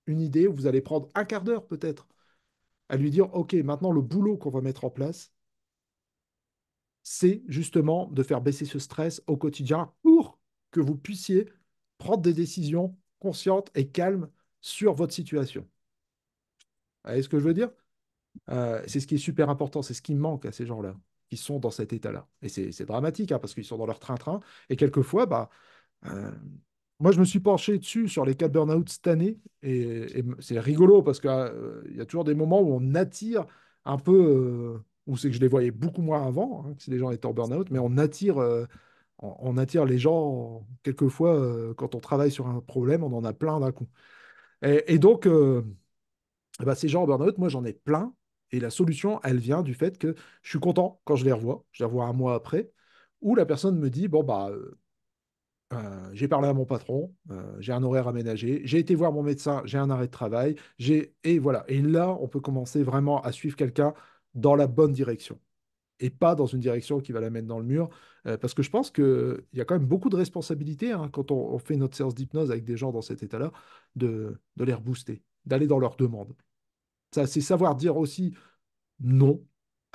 une idée où vous allez prendre un quart d'heure peut-être à lui dire, OK, maintenant le boulot qu'on va mettre en place, c'est justement de faire baisser ce stress au quotidien pour que vous puissiez prendre des décisions conscientes et calmes sur votre situation. Vous voyez ce que je veux dire? C'est ce qui est super important, c'est ce qui manque à ces gens-là, qui sont dans cet état-là. Et c'est dramatique, hein, parce qu'ils sont dans leur train-train. Et quelquefois, bah, euh, moi, je me suis penché dessus sur les cas de burn-out cette année. Et c'est rigolo, parce qu'il y a toujours des moments où on attire un peu, où c'est que je les voyais beaucoup moins avant, hein, que si les gens étaient en burn-out, mais on attire les gens, quelquefois, quand on travaille sur un problème, on en a plein d'un coup. Et donc, eh ben, ces gens en burn-out, moi j'en ai plein. Et la solution, elle vient du fait que je suis content quand je les revois un mois après, où la personne me dit, bon, bah, j'ai parlé à mon patron, j'ai un horaire aménagé, j'ai été voir mon médecin, j'ai un arrêt de travail, et voilà. Et là, on peut commencer vraiment à suivre quelqu'un dans la bonne direction et pas dans une direction qui va la mettre dans le mur. Parce que je pense qu'il y a quand même beaucoup de responsabilités, hein, quand on fait notre séance d'hypnose avec des gens dans cet état-là, de les rebooster, d'aller dans leurs demandes. Ça, c'est savoir dire aussi non,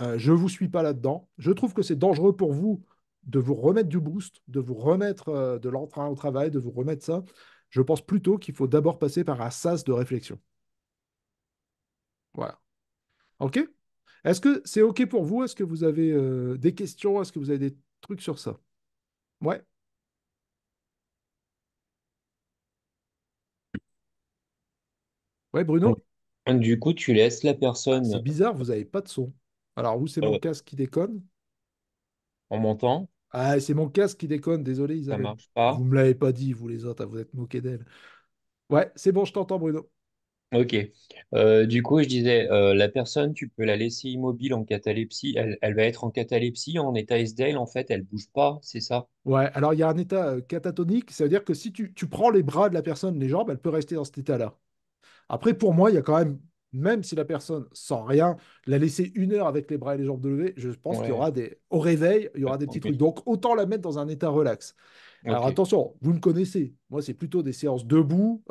je ne vous suis pas là-dedans. Je trouve que c'est dangereux pour vous de vous remettre du boost, de vous remettre de l'entrain au travail, de vous remettre ça. Je pense plutôt qu'il faut d'abord passer par un sas de réflexion. Voilà. OK? Est-ce que c'est OK pour vous? Est-ce que vous avez des questions? Est-ce que vous avez des trucs sur ça? Ouais. Ouais, Bruno? Du coup, tu laisses la Ah, c'est personne bizarre, vous n'avez pas de son. Alors, vous, c'est mon euh, casque qui déconne. en montant, Ah, c'est mon casque qui déconne, désolé ça Isabelle. marche Vous pas. me l'avez pas dit, vous les autres, vous êtes moqués d'elle. Ouais, c'est bon, je t'entends, Bruno. Ok. Du coup, je disais, la personne, tu peux la laisser immobile en catalepsie. Elle va être en catalepsie, en état SDL, en fait, elle bouge pas, c'est ça? Ouais, alors il y a un état catatonique, ça veut dire que si tu prends les bras de la personne, les jambes, elle peut rester dans cet état-là. Après, pour moi, il y a quand même si la personne sent rien, la laisser 1 heure avec les bras et les jambes de levée, je pense qu'il y Ouais, aura au réveil, il y aura des un petits peu. trucs. Donc, autant la mettre dans un état relax. Alors Ok. attention, vous me connaissez, moi c'est plutôt des séances debout,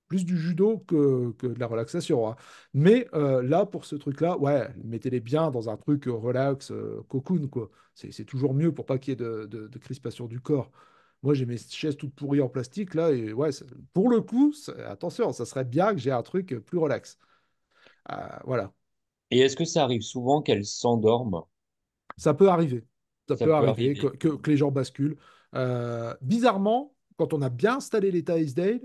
plus du judo que de la relaxation, hein. Mais là, pour ce truc-là, ouais, mettez-les bien dans un truc relax, cocoon, quoi. C'est toujours mieux pour pas qu'il y ait de crispation du corps. Moi, j'ai mes chaises toutes pourries en plastique, là, et ouais, pour le coup, attention, ça serait bien que j'ai un truc plus relax. Voilà. Et est-ce que ça arrive souvent qu'elles s'endorment? Ça peut arriver. Ça Ça peut peut arriver que, arriver. que les gens basculent. Bizarrement, quand on a bien installé l'état Isdale,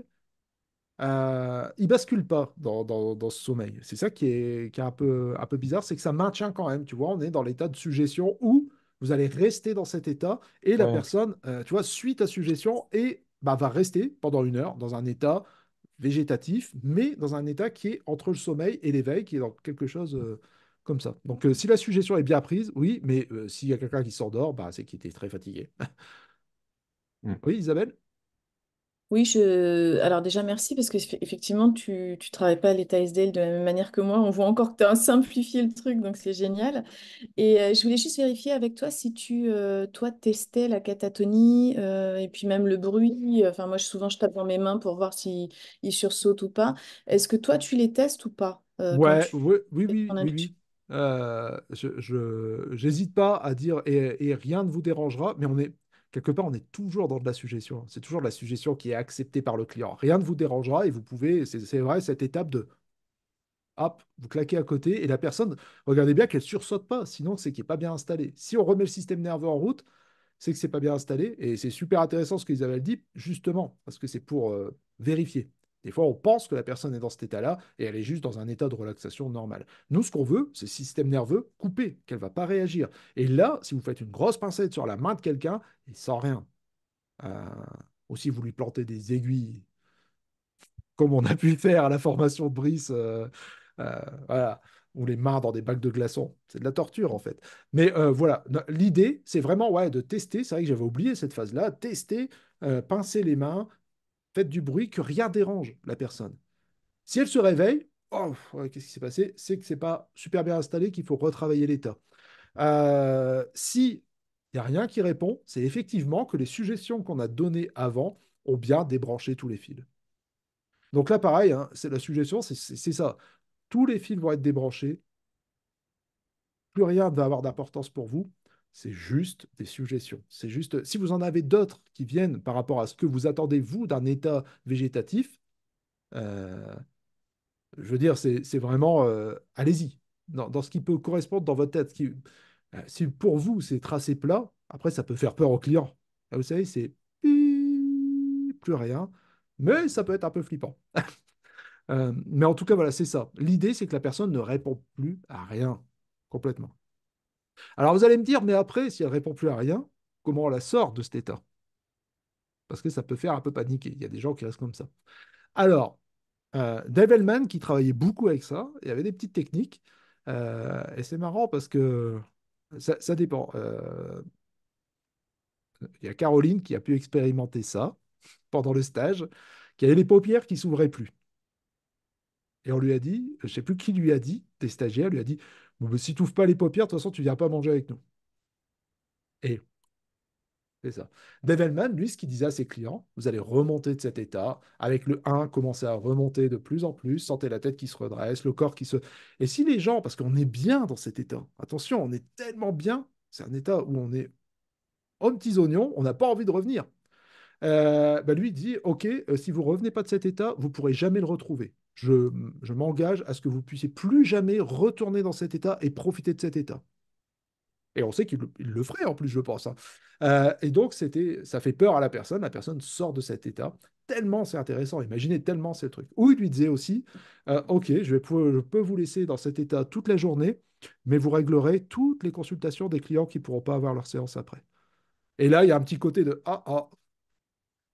il bascule pas dans ce sommeil. C'est ça qui est un peu bizarre, c'est que ça maintient quand même. Tu vois, on est dans l'état de suggestion où vous allez rester dans cet état et la Ouais. personne, tu vois, suit ta suggestion et bah, va rester pendant 1 heure dans un état végétatif, mais dans un état qui est entre le sommeil et l'éveil, qui est dans quelque chose comme ça. Donc, si la suggestion est bien prise, oui, mais s'il y a quelqu'un qui s'endort, bah, c'est qu'il était très fatigué. Hmm. Oui, Isabelle? Oui, alors déjà merci parce que effectivement tu travailles pas à l'état SDL de la même manière que moi. On voit encore que tu as simplifié le truc, donc c'est génial. Et je voulais juste vérifier avec toi si toi, testais la catatonie et puis même le bruit. Enfin, moi, souvent, je tape dans mes mains pour voir si il sursaute ou pas. Est-ce que toi, tu les testes ou pas quand Ouais, tu oui, oui, fais oui, ton oui, habitude? oui. J'hésite pas à dire et rien ne vous dérangera, mais quelque part, on est toujours dans de la suggestion. C'est toujours de la suggestion qui est acceptée par le client. Rien ne vous dérangera et vous pouvez, c'est vrai, cette étape de hop, vous claquez à côté et la personne, regardez bien qu'elle sursaute pas, sinon c'est qu'il n'est pas bien installé. Si on remet le système nerveux en route, c'est que c'est pas bien installé et c'est super intéressant ce qu'Isabelle dit, justement, parce que c'est pour vérifier. Des fois, on pense que la personne est dans cet état-là et elle est juste dans un état de relaxation normal. Nous, ce qu'on veut, c'est le système nerveux coupé, qu'elle ne va pas réagir. Et là, si vous faites une grosse pincette sur la main de quelqu'un, il sent rien. Euh, Aussi, vous lui plantez des aiguilles comme on a pu le faire à la formation de Brice, voilà, ou les mains dans des bacs de glaçons. C'est de la torture, en fait. Mais voilà, l'idée, c'est vraiment ouais, de tester. C'est vrai que j'avais oublié cette phase-là. Tester, pincer les mains, faites du bruit, que rien dérange la personne. Si elle se réveille, oh, ouais, qu'est-ce qui s'est passé? C'est que c'est pas super bien installé, qu'il faut retravailler l'état. Si il n'y a rien qui répond, c'est effectivement que les suggestions qu'on a données avant ont bien débranché tous les fils. Donc là, pareil, hein, c'est la suggestion, c'est ça. Tous les fils vont être débranchés, plus rien ne va avoir d'importance pour vous. C'est juste des suggestions. C'est juste, si vous en avez d'autres qui viennent par rapport à ce que vous attendez, vous, d'un état végétatif, euh, je veux dire, c'est vraiment, allez-y, dans ce qui peut correspondre dans votre tête. Si pour vous, c'est tracé plat, après, ça peut faire peur au client. Là, vous savez, c'est plus rien, mais ça peut être un peu flippant. Mais en tout cas, voilà, c'est ça. L'idée, c'est que la personne ne répond plus à rien, complètement. Alors vous allez me dire, mais après, si elle répond plus à rien, comment on la sort de cet état? Parce que ça peut faire un peu paniquer. Il y a des gens qui restent comme ça. Alors, Dave Hellman, qui travaillait beaucoup avec ça, il y avait des petites techniques. Et c'est marrant parce que ça dépend. Il y a Caroline qui a pu expérimenter ça pendant le stage, qui avait les paupières qui s'ouvraient plus. Et on lui a dit, je ne sais plus qui lui a dit, des stagiaires, lui a dit, bon, ben, si tu n'ouvres pas les paupières, de toute façon, tu ne viens pas manger avec nous. Et c'est ça. Dave Hellman, lui, ce qu'il disait à ses clients, vous allez remonter de cet état, avec le 1, commencer à remonter de plus en plus, sentez la tête qui se redresse, le corps qui se... Et si les gens, parce qu'on est bien dans cet état, attention, on est tellement bien, c'est un état où on est aux petits oignons, on n'a pas envie de revenir. Bah, lui il dit, OK, si vous revenez pas de cet état, vous pourrez jamais le retrouver. Je m'engage à ce que vous puissiez plus jamais retourner dans cet état et profiter de cet état. Et on sait qu'il le ferait en plus, je pense, hein. Et donc, ça fait peur à la personne sort de cet état. Tellement c'est intéressant, imaginez tellement c'est le truc. Ou il lui disait aussi, OK, je peux vous laisser dans cet état toute la journée, mais vous réglerez toutes les consultations des clients qui ne pourront pas avoir leur séance après. Et là, il y a un petit côté de ah, ah,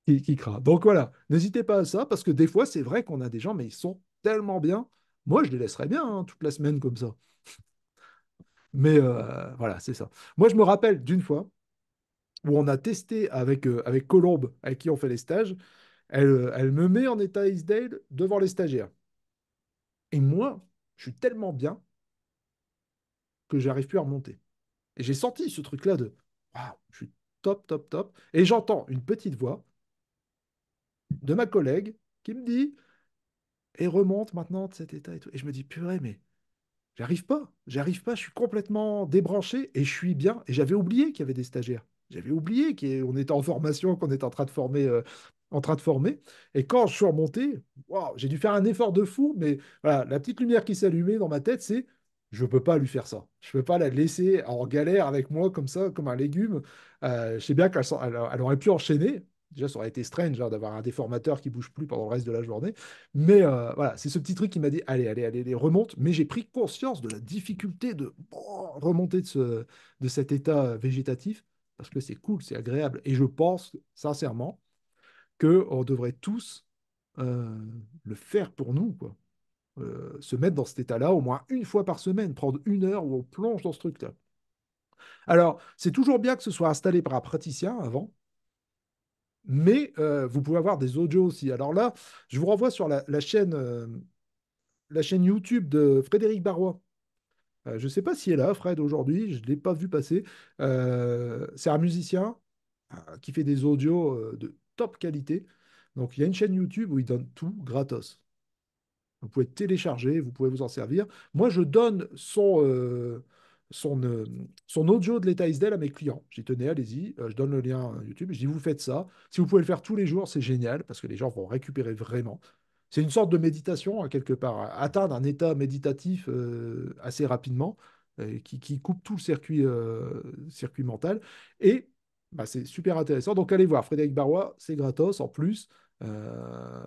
qui craint. Donc voilà, n'hésitez pas à ça, parce que des fois, c'est vrai qu'on a des gens, mais ils sont tellement bien. Moi, je les laisserais bien hein, toute la semaine comme ça. Mais voilà, c'est ça. Moi, je me rappelle d'une fois où on a testé avec Colombe, avec qui on fait les stages. Elle me met en état Isdale devant les stagiaires. Et moi, je suis tellement bien que j'arrive plus à remonter. Et j'ai senti ce truc-là de waouh, je suis top, top, top. Et j'entends une petite voix de ma collègue qui me dit et remonte maintenant de cet état et tout. Et je me dis, purée, mais j'arrive pas, je suis complètement débranché et je suis bien. Et j'avais oublié qu'il y avait des stagiaires. J'avais oublié qu'on était en formation, qu'on était en train de former. Et quand je suis remonté, waouh, j'ai dû faire un effort de fou, mais voilà, la petite lumière qui s'allumait dans ma tête, c'est je peux pas lui faire ça. Je peux pas la laisser en galère avec moi comme ça, comme un légume. Je sais bien elle aurait pu enchaîner. Déjà, ça aurait été strange hein, d'avoir un déformateur qui bouge plus pendant le reste de la journée. Mais voilà, c'est ce petit truc qui m'a dit, allez, allez, allez, allez, remonte. Mais j'ai pris conscience de la difficulté de remonter de cet état végétatif, parce que c'est cool, c'est agréable. Et je pense sincèrement qu'on devrait tous euh, le faire pour nous, quoi. Se mettre dans cet état-là au moins une fois par semaine, prendre une heure où on plonge dans ce truc-là. Alors, c'est toujours bien que ce soit installé par un praticien avant, mais vous pouvez avoir des audios aussi. Alors là, je vous renvoie sur la chaîne YouTube de Frédéric Barrois. Je ne sais pas s'il est là, Fred, aujourd'hui, je ne l'ai pas vu passer. C'est un musicien qui fait des audios de top qualité. Donc il y a une chaîne YouTube où il donne tout gratos. Vous pouvez télécharger, vous pouvez vous en servir. Moi, je donne son, euh, son audio de l'État ISDEL à mes clients. J'y tenais, allez-y, je donne le lien YouTube. Je dis, vous faites ça. Si vous pouvez le faire tous les jours, c'est génial parce que les gens vont récupérer vraiment. C'est une sorte de méditation, hein, quelque part, atteindre un état méditatif assez rapidement, qui coupe tout le circuit mental. Et bah, c'est super intéressant. Donc allez voir Frédéric Barrois, c'est gratos en plus. Euh,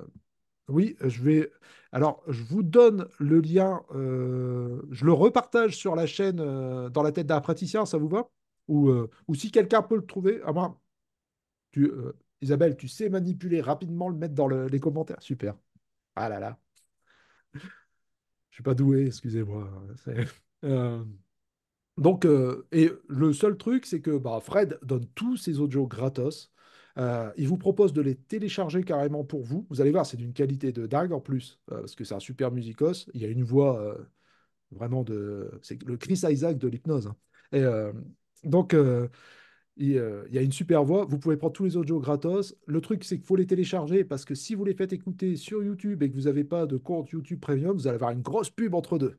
oui, je vais. Alors, je vous donne le lien. Je le repartage sur la chaîne dans la tête d'un praticien, ça vous va? Ou si quelqu'un peut le trouver. Ah, moi, Isabelle, tu sais manipuler rapidement, le mettre dans les commentaires. Super. Ah là là, je suis pas doué, excusez-moi. Euh, et le seul truc, c'est que bah, Fred donne tous ses audios gratos. Il vous propose de les télécharger carrément pour vous. Vous allez voir, c'est d'une qualité de dingue en plus, parce que c'est un super musicos. Il y a une voix vraiment de. C'est le Chris Isaac de l'hypnose, hein. Et donc, il y a une super voix. Vous pouvez prendre tous les audios gratos. Le truc, c'est qu'il faut les télécharger parce que si vous les faites écouter sur YouTube et que vous n'avez pas de compte YouTube Premium, vous allez avoir une grosse pub entre deux.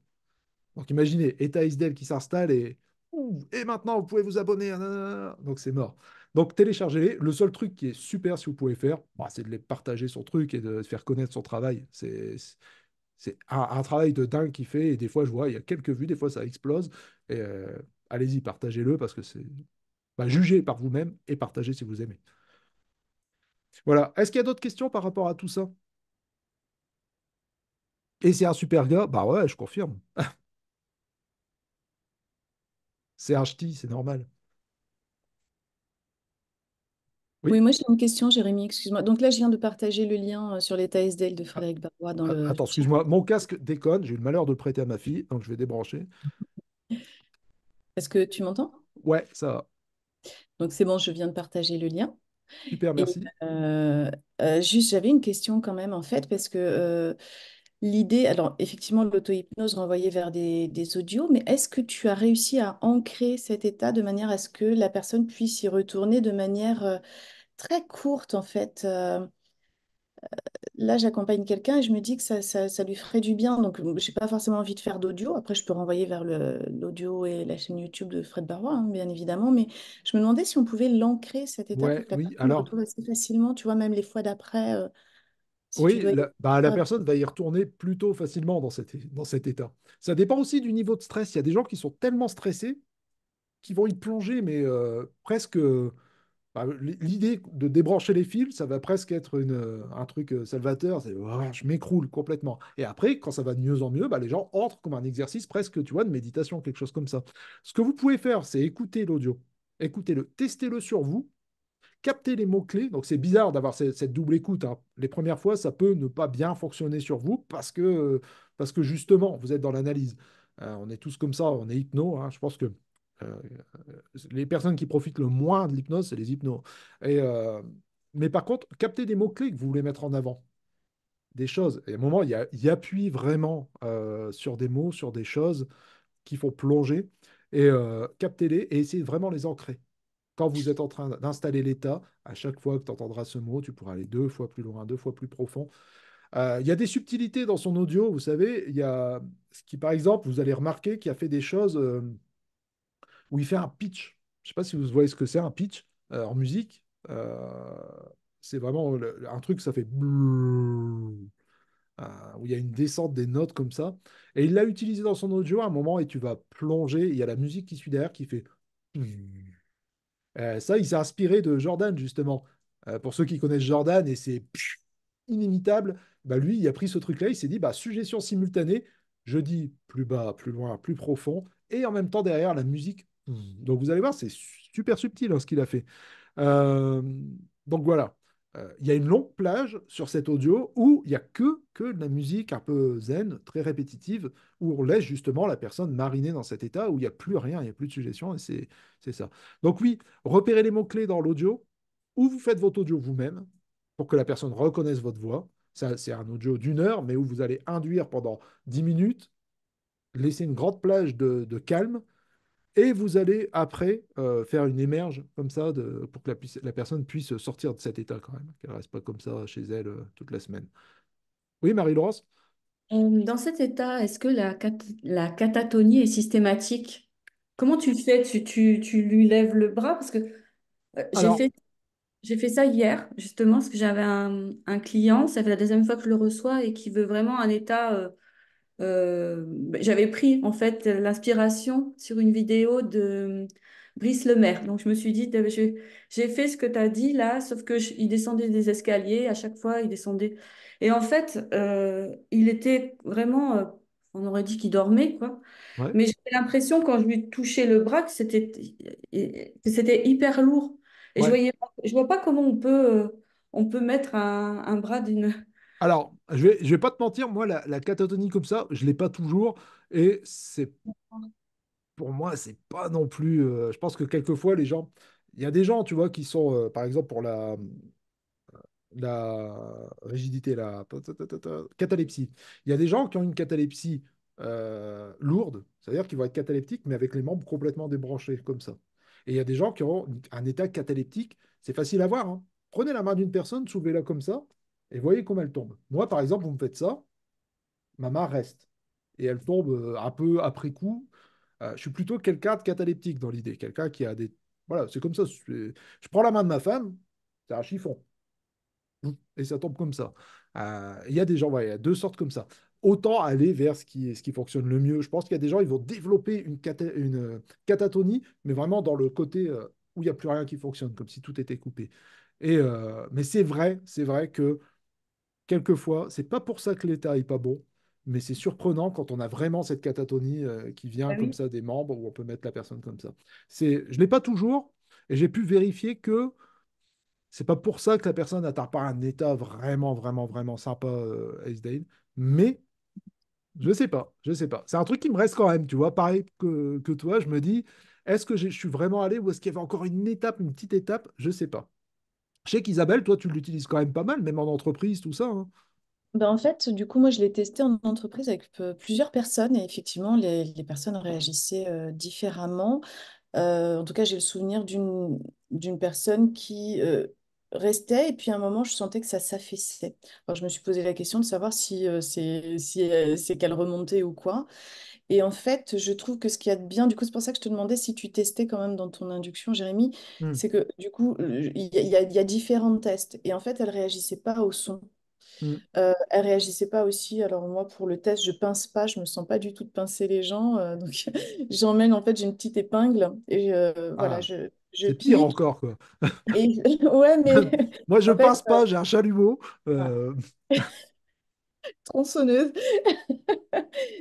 Donc imaginez, Eta Isdel qui s'installe et ouh, et maintenant vous pouvez vous abonner. Nanana. Donc c'est mort. Donc téléchargez-les. Le seul truc qui est super si vous pouvez faire, bah, c'est de les partager son truc et de faire connaître son travail. C'est un travail de dingue qu'il fait. Et des fois, je vois, il y a quelques vues, des fois ça explose. Et allez-y, partagez-le parce que c'est. Bah, jugez par vous-même et partagez si vous aimez. Voilà. Est-ce qu'il y a d'autres questions par rapport à tout ça? Et c'est un super gars? Bah ouais, je confirme. C'est un ch'ti, c'est normal. Oui, Oui. moi j'ai une question, Jérémy, excuse-moi. Donc là, je viens de partager le lien sur l'état SDL de Frédéric Barrois dans le Attends, chat. excuse-moi, mon casque déconne, j'ai eu le malheur de le prêter à ma fille, donc je vais débrancher. Est-ce que tu m'entends? Ouais, ça va. Donc c'est bon, je viens de partager le lien. Super, Et merci. juste, j'avais une question quand même, en fait, parce que l'idée, alors effectivement, l'auto-hypnose renvoyait vers des audios, mais est-ce que tu as réussi à ancrer cet état de manière à ce que la personne puisse y retourner de manière très courte, en fait? Là, j'accompagne quelqu'un et je me dis que ça lui ferait du bien. Donc, je n'ai pas forcément envie de faire d'audio. Après, je peux renvoyer vers l'audio et la chaîne YouTube de Fred Barrois, hein, bien évidemment. Mais je me demandais si on pouvait l'ancrer, cet état, pour Ouais, que la oui, personne alors, retrouve assez facilement, tu vois, même les fois d'après, si tu oui, dois y bah, la faire. personne va y retourner plutôt facilement dans cet état. Ça dépend aussi du niveau de stress. Il y a des gens qui sont tellement stressés qu'ils vont y plonger, mais presque. Bah, l'idée de débrancher les fils, ça va presque être un truc salvateur. C'est oh, je m'écroule complètement. Et après, quand ça va de mieux en mieux, bah, les gens entrent comme un exercice presque, tu vois, de méditation, quelque chose comme ça. Ce que vous pouvez faire, c'est écouter l'audio. Écoutez-le, testez-le sur vous, captez les mots-clés. Donc c'est bizarre d'avoir cette double écoute, hein. Les premières fois, ça peut ne pas bien fonctionner sur vous parce que justement, vous êtes dans l'analyse. On est tous comme ça, on est hypno, hein. Je pense que euh, les personnes qui profitent le moins de l'hypnose, c'est les hypnos. Et, mais par contre, captez des mots-clés que vous voulez mettre en avant, des choses. Et à un moment, il appuie vraiment sur des mots, sur des choses qui font plonger. Et captez-les et essayez de vraiment les ancrer. Quand vous êtes en train d'installer l'état, à chaque fois que tu entendras ce mot, tu pourras aller deux fois plus loin, deux fois plus profond. Il y a des subtilités dans son audio, vous savez. Il y a ce qui, par exemple, vous allez remarquer qu'il a fait des choses où il fait un pitch. Je ne sais pas si vous voyez ce que c'est un pitch en musique. C'est vraiment un truc, ça fait où il y a une descente des notes comme ça. Et il l'a utilisé dans son audio à un moment et tu vas plonger. Il y a la musique qui suit derrière qui fait. Ça, il s'est inspiré de Jordan, justement. Pour ceux qui connaissent Jordan, et c'est inimitable, bah lui, il a pris ce truc-là, il s'est dit, bah, suggestion simultanée, je dis plus bas, plus loin, plus profond, et en même temps derrière la musique. Donc vous allez voir, c'est super subtil hein, ce qu'il a fait. Euh, donc voilà. Il y a une longue plage sur cet audio où il n'y a que de la musique un peu zen, très répétitive, où on laisse justement la personne mariner dans cet état où il n'y a plus rien, il n'y a plus de suggestion, et c'est ça. Donc oui, repérez les mots-clés dans l'audio, ou vous faites votre audio vous-même pour que la personne reconnaisse votre voix. Ça, c'est un audio d'1 heure, mais où vous allez induire pendant 10 minutes, laisser une grande plage de calme, et vous allez après faire une émerge comme ça pour que la personne puisse sortir de cet état quand même, qu'elle ne reste pas comme ça chez elle toute la semaine. Oui, Marie-Laurence? Dans cet état, est-ce que la catatonie est systématique? Comment tu fais? Tu lui lèves le bras? Parce que Alors, j'ai fait ça hier, justement, parce que j'avais un client, ça fait la deuxième fois que je le reçois et qui veut vraiment un état. J'avais pris en fait l'inspiration sur une vidéo de Brice Lemaire. Donc je me suis dit, j'ai fait ce que tu as dit là, sauf que il descendait des escaliers, à chaque fois il descendait. Et en fait, il était vraiment, on aurait dit qu'il dormait, quoi. ouais, Mais j'avais l'impression quand je lui touchais le bras que c'était hyper lourd. Et ouais. je vois pas comment on peut mettre un bras d'une. Alors, je vais pas te mentir, moi, la catatonie comme ça, je l'ai pas toujours, et c'est pour moi, c'est pas non plus. Je pense que quelquefois, les gens, il y a des gens, tu vois, qui sont, par exemple, pour la rigidité, la catalepsie. Il y a des gens qui ont une catalepsie lourde, c'est-à-dire qu'ils vont être cataleptiques, mais avec les membres complètement débranchés, comme ça. Et il y a des gens qui ont un état cataleptique, c'est facile à voir, hein. Prenez la main d'une personne, soulevez-la comme ça, et voyez comment elle tombe. Moi, par exemple, vous me faites ça, ma main reste. Et elle tombe un peu après coup. Je suis plutôt quelqu'un de cataleptique dans l'idée, quelqu'un qui a des... Voilà, c'est comme ça. Je prends la main de ma femme, c'est un chiffon et ça tombe comme ça. Il y a des gens, ouais, il y a deux sortes comme ça. Autant aller vers ce qui fonctionne le mieux. Je pense qu'il y a des gens, ils vont développer une catatonie, mais vraiment dans le côté où il n'y a plus rien qui fonctionne, comme si tout était coupé. Mais c'est vrai que quelquefois, c'est pas pour ça que l'état est pas bon, mais c'est surprenant quand on a vraiment cette catatonie qui vient Ah comme oui. ça des membres, où on peut mettre la personne comme ça. Je l'ai pas toujours, et j'ai pu vérifier que c'est pas pour ça que la personne n'atteint pas un état vraiment, vraiment, vraiment sympa, Ace Dane. Mais je sais pas, je sais pas. C'est un truc qui me reste quand même, tu vois. Pareil que toi, je me dis, est-ce que je suis vraiment allé ou est-ce qu'il y avait encore une étape, une petite étape? Je sais pas. Je sais qu'Isabelle, toi, tu l'utilises quand même pas mal, même en entreprise, tout ça, hein. Ben, en fait, du coup, moi, je l'ai testé en entreprise avec plusieurs personnes et effectivement, les personnes réagissaient différemment. En tout cas, j'ai le souvenir d'une personne qui restait et puis à un moment, je sentais que ça s'affaissait. Alors, je me suis posé la question de savoir si c'est qu'elle remontait ou quoi. Et en fait, je trouve que ce qu'il y a de bien, du coup, c'est pour ça que je te demandais si tu testais quand même dans ton induction, Jérémy, Hmm, c'est que du coup, il y a différents tests et en fait, elle réagissait pas au son. hmm. Elle réagissait pas aussi. Alors moi, pour le test, je pince pas. Je me sens pas du tout de pincer les gens. Donc j'emmène en fait, j'ai une petite épingle et voilà, Ah, je c'est pire pique. encore, quoi. Et ouais, mais Moi, je en fait, passe pas, j'ai un chalumeau. voilà, tronçonneuse.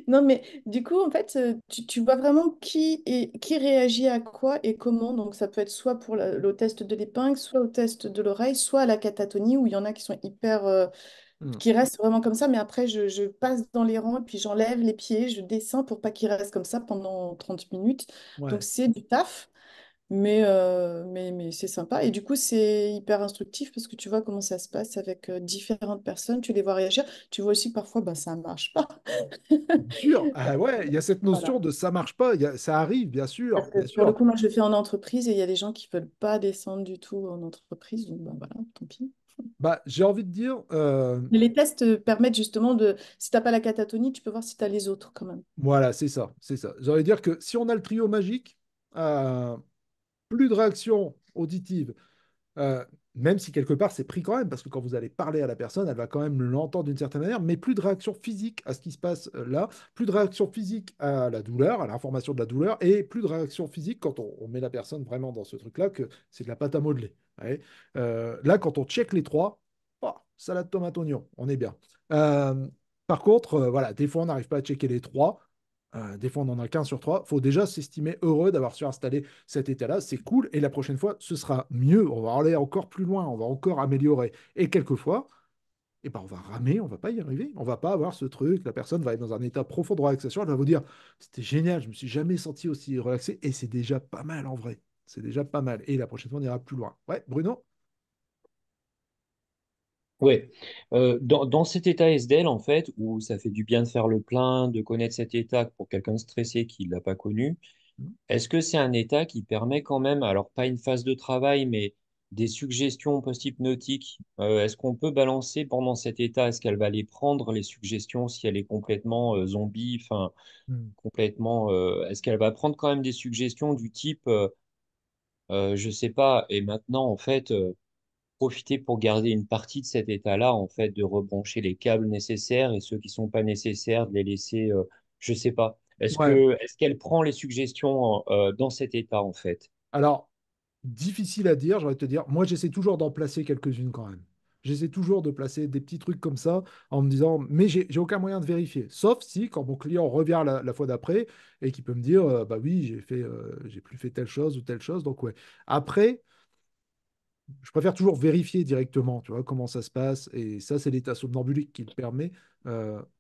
Non, mais du coup, en fait, tu vois vraiment qui réagit à quoi et comment. Donc ça peut être soit pour le test de l'épingle, soit au test de l'oreille, soit à la catatonie où il y en a qui sont hyper Hmm, qui reste vraiment comme ça, mais après, je passe dans les rangs et puis j'enlève les pieds, je descends pour pas qu'ils restent comme ça pendant 30 minutes. Donc, ouais. c'est du taf, mais c'est sympa. Et du coup, c'est hyper instructif parce que tu vois comment ça se passe avec différentes personnes, tu les vois réagir. Tu vois aussi que parfois, bah, ça marche pas. Bien sûr. Ah ouais, il y a cette Voilà. notion de ça marche pas. Ça arrive, bien sûr, Parce que bien pour le sûr. coup, moi, je le fais en entreprise et il y a des gens qui veulent pas descendre du tout en entreprise. Donc, bah, voilà, tant pis. Bah, j'ai envie de dire, Mais les tests permettent justement de, si t'as pas la catatonie, tu peux voir si tu as les autres quand même. voilà, c'est ça, c'est ça. J'ai envie de dire que si on a le trio magique, euh, plus de réaction auditive. Euh, Même si quelque part c'est pris quand même, parce que quand vous allez parler à la personne, elle va quand même l'entendre d'une certaine manière, mais plus de réaction physique à ce qui se passe là, plus de réaction physique à la douleur, à l'information de la douleur, et plus de réaction physique quand on met la personne vraiment dans ce truc-là, que c'est de la pâte à modeler. Ouais. Là, quand on check les trois, oh, salade tomate oignon, on est bien. Euh, Par contre, voilà, des fois on n'arrive pas à checker les trois. Des fois, on n'en a qu'un sur trois. Il faut déjà s'estimer heureux d'avoir su installer cet état-là. C'est cool. Et la prochaine fois, ce sera mieux. On va aller encore plus loin. On va encore améliorer. Et quelquefois, eh ben, on va ramer. On va pas y arriver. On va pas avoir ce truc. La personne va être dans un état profond de relaxation. Elle va vous dire, c'était génial. Je me suis jamais senti aussi relaxé. Et c'est déjà pas mal en vrai. C'est déjà pas mal. Et la prochaine fois, on ira plus loin. Ouais, Bruno? Ouais. Dans cet état SDL, en fait, où ça fait du bien de faire le plein, de connaître cet état pour quelqu'un de stressé qui ne l'a pas connu, est-ce que c'est un état qui permet quand même, alors pas une phase de travail, mais des suggestions post-hypnotiques? Est-ce qu'on peut balancer pendant cet état? Est-ce qu'elle va les prendre, les suggestions, si elle est complètement zombie, enfin, Hmm. complètement, est-ce qu'elle va prendre quand même des suggestions du type, je sais pas, et maintenant, en fait, profiter pour garder une partie de cet état-là, en fait, de rebrancher les câbles nécessaires et ceux qui sont pas nécessaires, de les laisser, je sais pas. Ouais. Est-ce qu'elle prend les suggestions dans cet état, en fait? Alors, difficile à dire, j'aurais te dire. Moi, j'essaie toujours d'en placer quelques-unes quand même. J'essaie toujours de placer des petits trucs comme ça en me disant, mais j'ai aucun moyen de vérifier. Sauf si, quand mon client revient la fois d'après et qu'il peut me dire, bah oui, j'ai plus fait telle chose ou telle chose. Donc, ouais. Après, je préfère toujours vérifier directement, tu vois, comment ça se passe. Et ça, c'est l'état somnambulique qui le permet.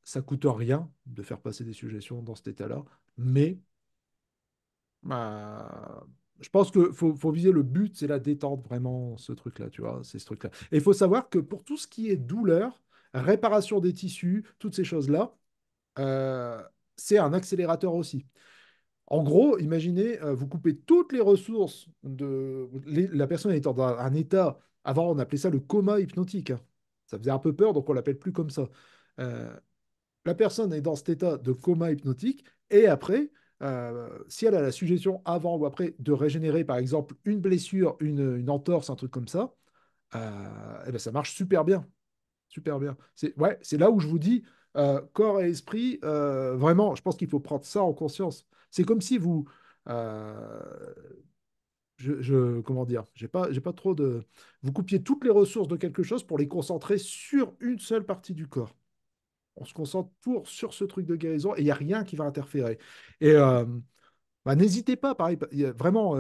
Ça coûte rien de faire passer des suggestions dans cet état-là. Mais bah, je pense qu'il faut viser le but, c'est la détente, vraiment, ce truc-là, tu vois, c'est ce truc-là. Et il faut savoir que pour tout ce qui est douleur, réparation des tissus, toutes ces choses-là, euh, c'est un accélérateur aussi. En gros, imaginez, vous coupez toutes les ressources la personne étant dans un état, avant on appelait ça le coma hypnotique, hein. Ça faisait un peu peur, donc on l'appelle plus comme ça. Euh, la personne est dans cet état de coma hypnotique et après, si elle a la suggestion avant ou après de régénérer, par exemple, une blessure, une entorse, un truc comme ça, eh ben, ça marche super bien. Super bien. Ouais, c'est là où je vous dis, corps et esprit, vraiment, je pense qu'il faut prendre ça en conscience. C'est comme si vous, euh, comment dire, j'ai pas trop de, vous coupiez toutes les ressources de quelque chose pour les concentrer sur une seule partie du corps. On se concentre sur ce truc de guérison et il n'y a rien qui va interférer. Et bah, n'hésitez pas, pareil, il y a vraiment,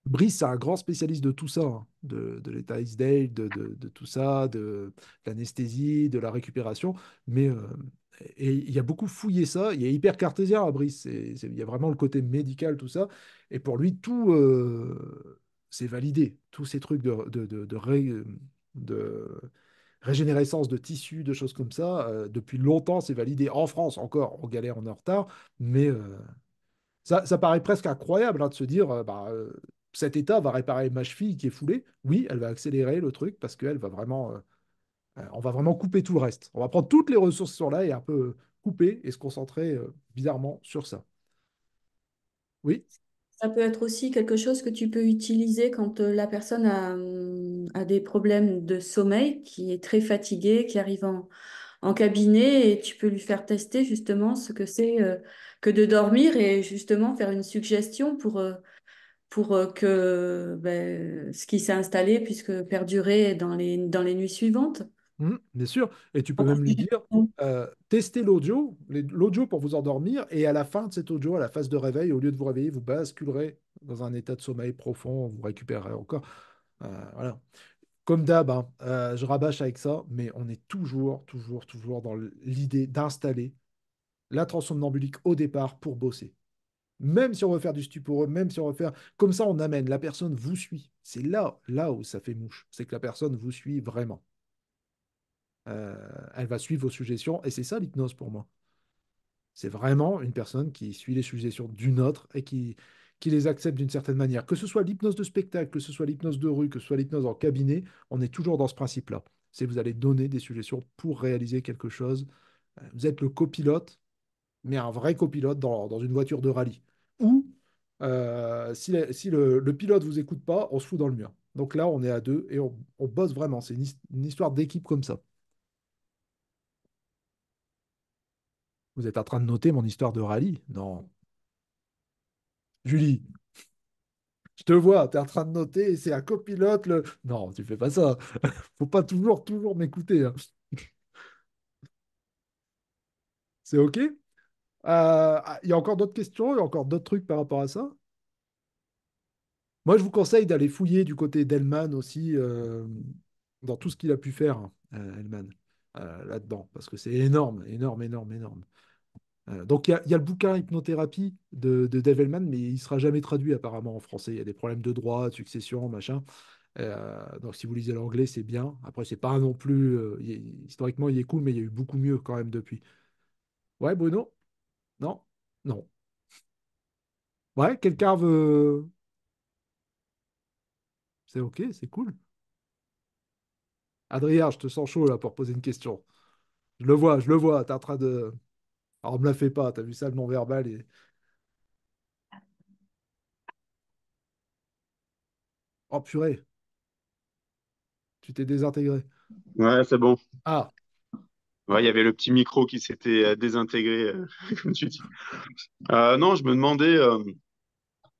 Brice, c'est un grand spécialiste de tout ça, hein, de l'état Hillsdale, de tout ça, de l'anesthésie, de la récupération. Mais et il y a beaucoup fouillé ça. Il est hyper cartésien à Brice. Il y a vraiment le côté médical, tout ça. Et pour lui, tout, c'est validé. Tous ces trucs de régénérescence de tissus, de choses comme ça, depuis longtemps, c'est validé. En France, encore, on galère, on est en retard. Mais ça paraît presque incroyable, hein, de se dire, cet état va réparer ma cheville qui est foulée. Oui, elle va accélérer le truc parce qu'elle va vraiment, on va vraiment couper tout le reste. On va prendre toutes les ressources qui sont là et un peu couper et se concentrer bizarrement sur ça. Oui. Ça peut être aussi quelque chose que tu peux utiliser quand la personne a des problèmes de sommeil, qui est très fatiguée, qui arrive en cabinet et tu peux lui faire tester justement ce que c'est que de dormir et justement faire une suggestion pour que ce qui s'est installé puisse perdurer dans les nuits suivantes. Bien sûr. Et tu peux En même lui dire, testez l'audio, l'audio pour vous endormir, et à la fin de cet audio, à la phase de réveil, au lieu de vous réveiller, vous basculerez dans un état de sommeil profond, vous récupérerez encore. Voilà. Comme d'hab, hein, je rabâche avec ça, mais on est toujours dans l'idée d'installer la somnambulique au départ pour bosser. Même si on veut faire du stuporeux, même si on veut faire... Comme ça, on amène, la personne vous suit. C'est là où ça fait mouche. C'est que la personne vous suit vraiment. Elle va suivre vos suggestions, et c'est ça l'hypnose pour moi. C'est vraiment une personne qui suit les suggestions d'une autre et qui les acceptent d'une certaine manière. Que ce soit l'hypnose de spectacle, que ce soit l'hypnose de rue, que ce soit l'hypnose en cabinet, on est toujours dans ce principe-là. C'est vous allez donner des suggestions pour réaliser quelque chose. Vous êtes le copilote, mais un vrai copilote dans une voiture de rallye. Ou si le pilote vous écoute pas, on se fout dans le mur. Donc là, on est à deux et on bosse vraiment. C'est une histoire d'équipe comme ça. Vous êtes en train de noter mon histoire de rallye? Non. Julie, je te vois, tu es en train de noter, c'est un copilote. Non, tu fais pas ça. Faut pas toujours m'écouter, hein. C'est OK? Il y a encore d'autres questions? Il y a encore d'autres trucs par rapport à ça? Moi, je vous conseille d'aller fouiller du côté d'Hellman aussi, dans tout ce qu'il a pu faire, hein, Hellman, là-dedans, parce que c'est énorme, énorme, énorme, énorme. Donc, il y a le bouquin Hypnothérapie de Dave Hellman, mais il ne sera jamais traduit apparemment en français. Il y a des problèmes de droit, de succession, machin. Donc, si vous lisez l'anglais, c'est bien. Après, c'est pas non plus. Historiquement, il est cool, mais il y a eu beaucoup mieux quand même depuis. Ouais, Bruno? Non? Non. Ouais, quelqu'un veut. C'est OK, c'est cool. Adrien, je te sens chaud là pour poser une question. Je le vois, t'es en train de. Alors, me la fais pas, t'as vu ça, le non-verbal et. Oh purée, tu t'es désintégré. Ouais, c'est bon. Ah, Ouais, il y avait le petit micro qui s'était désintégré, comme tu dis. Non, je me demandais,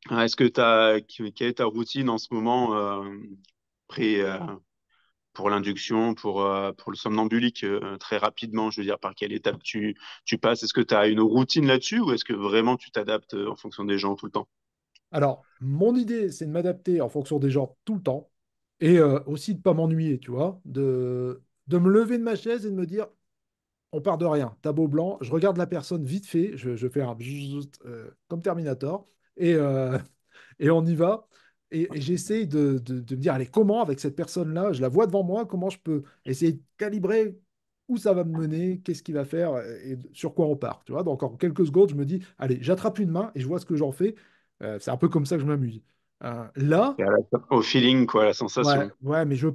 quelle est ta routine en ce moment pré, euh, pour l'induction, pour le somnambulique, très rapidement, je veux dire, par quelle étape tu passes? Est-ce que tu as une routine là-dessus ou est-ce que vraiment tu t'adaptes en fonction des gens tout le temps? alors, mon idée, c'est de m'adapter en fonction des gens tout le temps et aussi de pas m'ennuyer, tu vois, de me lever de ma chaise et de me dire, on part de rien, tableau blanc, je regarde la personne vite fait, je fais un bzzzt, comme Terminator et, et on y va. Et j'essaie de me dire, allez, comment avec cette personne-là, je la vois devant moi, comment je peux essayer de calibrer où ça va me mener, qu'est-ce qu'il va faire et sur quoi on part. Tu vois, donc en quelques secondes, je me dis, allez, j'attrape une main et je vois ce que j'en fais. C'est un peu comme ça que je m'amuse. Là, Et au feeling, quoi, la ouais, sensation. ouais, mais je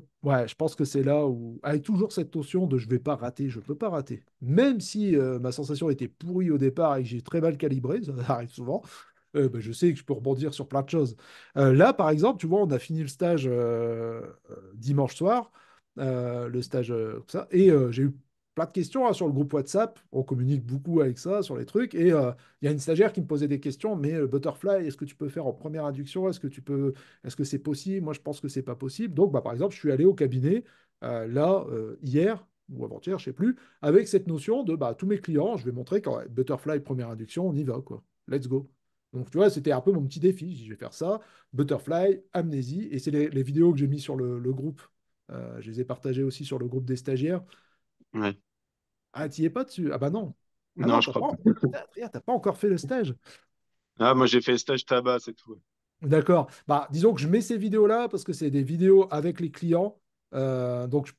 pense que c'est là où, avec toujours cette notion de je vais pas rater, je peux pas rater. Même si ma sensation était pourrie au départ et que j'ai très mal calibré, ça arrive souvent, ben, je sais que je peux rebondir sur plein de choses. Là, par exemple, tu vois, on a fini le stage dimanche soir, le stage comme ça, et j'ai eu plein de questions hein, sur le groupe WhatsApp. On communique beaucoup avec ça, sur les trucs, et il y a une stagiaire qui me posait des questions, mais Butterfly, est-ce que tu peux faire en première induction? Est-ce que c'est possible? Moi, je pense que c'est pas possible. Donc, bah, par exemple, je suis allé au cabinet là hier ou avant-hier, je sais plus, avec cette notion de bah, tous mes clients, je vais montrer qu'en Butterfly première induction, on y va, quoi. Let's go. Donc, tu vois, c'était un peu mon petit défi. Je dis, je vais faire ça, Butterfly, amnésie, et c'est les vidéos que j'ai mis sur le groupe. Je les ai partagées aussi sur le groupe des stagiaires. Ouais. Ah, t'y es pas dessus? Ah bah non. Ah Non, non, je crois pas. putain, Adrien, t'as pas encore fait le stage. Ah, moi, j'ai fait stage tabac, c'est tout. D'accord. Bah, disons que je mets ces vidéos-là parce que c'est des vidéos avec les clients. Donc, je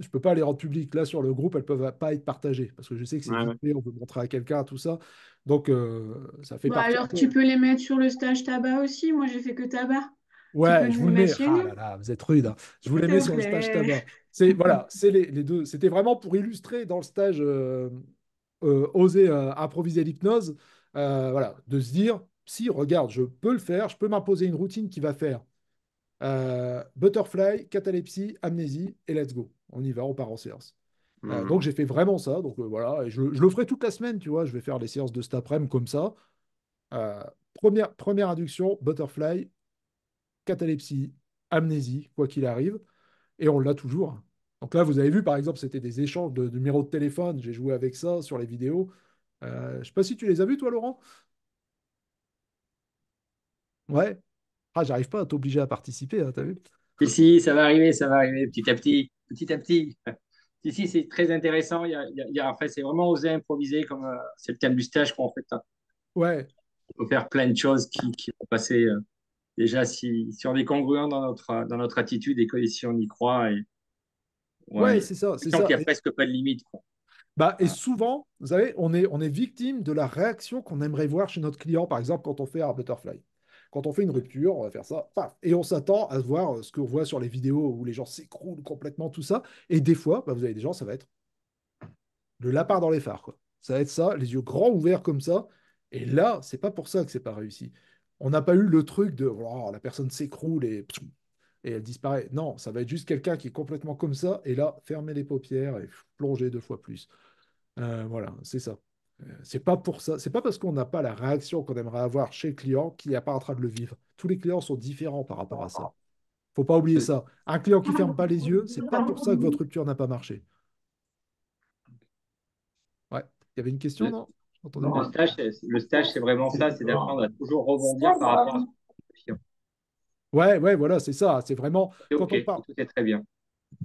peux pas les rendre publiques. Là, sur le groupe, elles peuvent pas être partagées parce que je sais que c'est Ouais, vite ouais. fait, on veut montrer à quelqu'un, tout ça. Donc, ça fait Bah partie un alors peu. tu peux les mettre sur le stage tabac aussi. Moi j'ai fait que tabac. Tu peux Ouais, je nous vous le le mets. mettre chez Ah nous, là là, vous êtes rude, hein. Je vous s'il les mets te sur le stage plaît. tabac. Voilà, c'est les deux. C'était vraiment pour illustrer dans le stage oser improviser l'hypnose. Voilà, de se dire, si, regarde, je peux le faire, je peux m'imposer une routine qui va faire butterfly, catalepsie, amnésie, et let's go. On y va, on part en séance. Hmm. Donc j'ai fait vraiment ça. Donc voilà, et je le ferai toute la semaine, tu vois. Je vais faire les séances de cet après-midi comme ça. Euh, première induction, butterfly, catalepsie, amnésie, quoi qu'il arrive. Et on l'a toujours. Donc là, vous avez vu, par exemple, c'était des échanges de numéros de téléphone. J'ai joué avec ça sur les vidéos. Je sais pas si tu les as vus, toi, Laurent? Ouais. Ah, j'arrive pas à t'obliger à participer, hein, t'as vu? Si, ça va arriver petit à petit, petit à petit. Si, c'est très intéressant. Après, c'est vraiment oser improviser, comme c'est le thème du stage qu'on fait, hein. Ouais, On peut faire plein de choses qui vont passer déjà si on est congruent dans notre attitude et que si on y croit. Et, ouais, ouais, c'est ça, je c'est sens ça. qu'il n'y a presque pas de limite, quoi. Bah, et Voilà. souvent, vous savez, on est victime de la réaction qu'on aimerait voir chez notre client, par exemple, quand on fait un butterfly. Quand on fait une rupture, on va faire ça, paf, et on s'attend à voir ce qu'on voit sur les vidéos où les gens s'écroulent complètement, tout ça. Et des fois, bah, vous avez des gens, ça va être le lapin dans les phares, quoi. Ça va être ça, les yeux grands ouverts comme ça. Et là, c'est pas pour ça que c'est pas réussi. On n'a pas eu le truc de oh, la personne s'écroule et elle disparaît. Non, ça va être juste quelqu'un qui est complètement comme ça. Et là, fermer les paupières et plonger 2 fois plus. Voilà, c'est ça. C'est pas pour ça. C'est pas parce qu'on n'a pas la réaction qu'on aimerait avoir chez le client qu'il n'est pas en train de le vivre. Tous les clients sont différents par rapport à ça. Faut pas oublier ça. Un client qui ferme pas les yeux, c'est pas pour ça que votre rupture n'a pas marché. Ouais. Il y avait une question, Le, non? J'entendais le pas. stage, le stage, c'est vraiment ça, c'est d'apprendre à toujours rebondir par rapport à ce client. Ouais, ouais, voilà, c'est ça. C'est vraiment C'est OK, tout est très bien.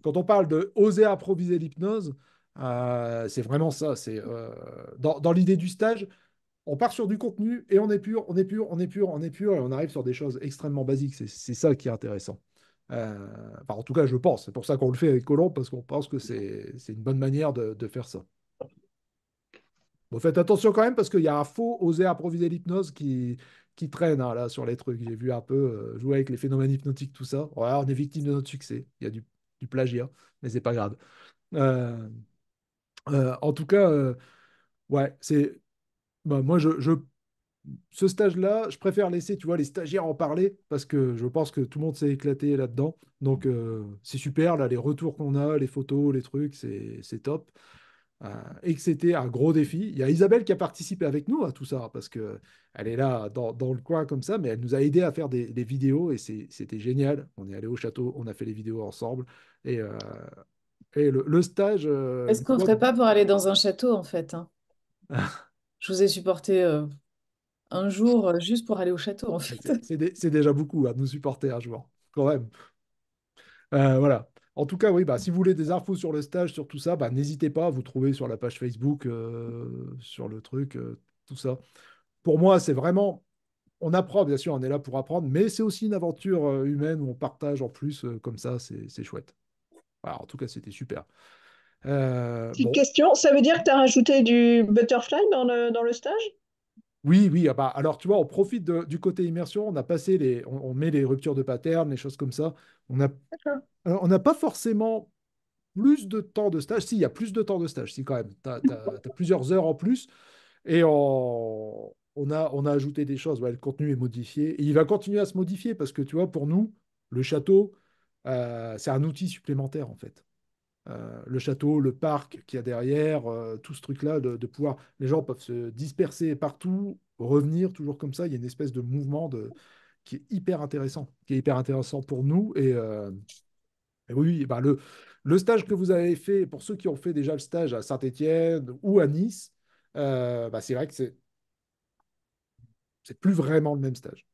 quand on parle de oser improviser l'hypnose, c'est vraiment ça. C'est dans l'idée du stage, on part sur du contenu et on est pur, on est pur, on est pur, on est pur et on arrive sur des choses extrêmement basiques. C'est ça qui est intéressant. Enfin, en tout cas, je pense. C'est pour ça qu'on le fait avec Colombe parce qu'on pense que c'est une bonne manière de faire ça. Bon, faites attention quand même parce qu'il y a un faux oser improviser l'hypnose qui traîne hein, là sur les trucs. J'ai vu un peu jouer avec les phénomènes hypnotiques, tout ça. Ouais, on est victime de notre succès. Il y a du plagiat, mais c'est pas grave. Euh, en tout cas, ouais, c'est bah, moi ce stage-là, je préfère laisser, tu vois, les stagiaires en parler parce que je pense que tout le monde s'est éclaté là-dedans. Donc c'est super là, les retours qu'on a, les photos, les trucs, c'est top. Et que c'était un gros défi. Il y a Isabelle qui a participé avec nous à tout ça, parce que elle est là dans le coin comme ça, mais elle nous a aidé à faire des vidéos et c'était génial. On est allé au château, on a fait les vidéos ensemble. Et, euh, et le stage, Est-ce qu'on ferait pas pour aller dans un château, en fait, hein? Je vous ai supporté un jour juste pour aller au château, en fait. c'est déjà beaucoup à nous supporter un jour, quand même. Voilà. En tout cas, oui, bah, si vous voulez des infos sur le stage, sur tout ça, bah, n'hésitez pas à vous trouver sur la page Facebook, sur le truc, tout ça. Pour moi, c'est vraiment on apprend, bien sûr, on est là pour apprendre, mais c'est aussi une aventure humaine où on partage en plus, comme ça, c'est chouette. Voilà, en tout cas, c'était super. Petite Bon, question, ça veut dire que tu as rajouté du butterfly dans le stage? oui, oui, ah bah, alors tu vois, on profite du côté immersion, on a passé on met les ruptures de pattern, les choses comme ça. On a, D'accord. on n'a pas forcément plus de temps de stage. Si, il y a plus de temps de stage, si quand même. Tu as plusieurs heures en plus. Et on a ajouté des choses. Ouais, le contenu est modifié. Et il va continuer à se modifier parce que, tu vois, pour nous, le château, c'est un outil supplémentaire, en fait. Le château, le parc qu'il y a derrière, tout ce truc-là, de pouvoir. Les gens peuvent se disperser partout, revenir toujours comme ça. Il y a une espèce de mouvement qui est hyper intéressant, qui est hyper intéressant pour nous. Et oui, bah le stage que vous avez fait, pour ceux qui ont fait déjà le stage à Saint-Étienne ou à Nice, bah c'est vrai que c'est plus vraiment le même stage.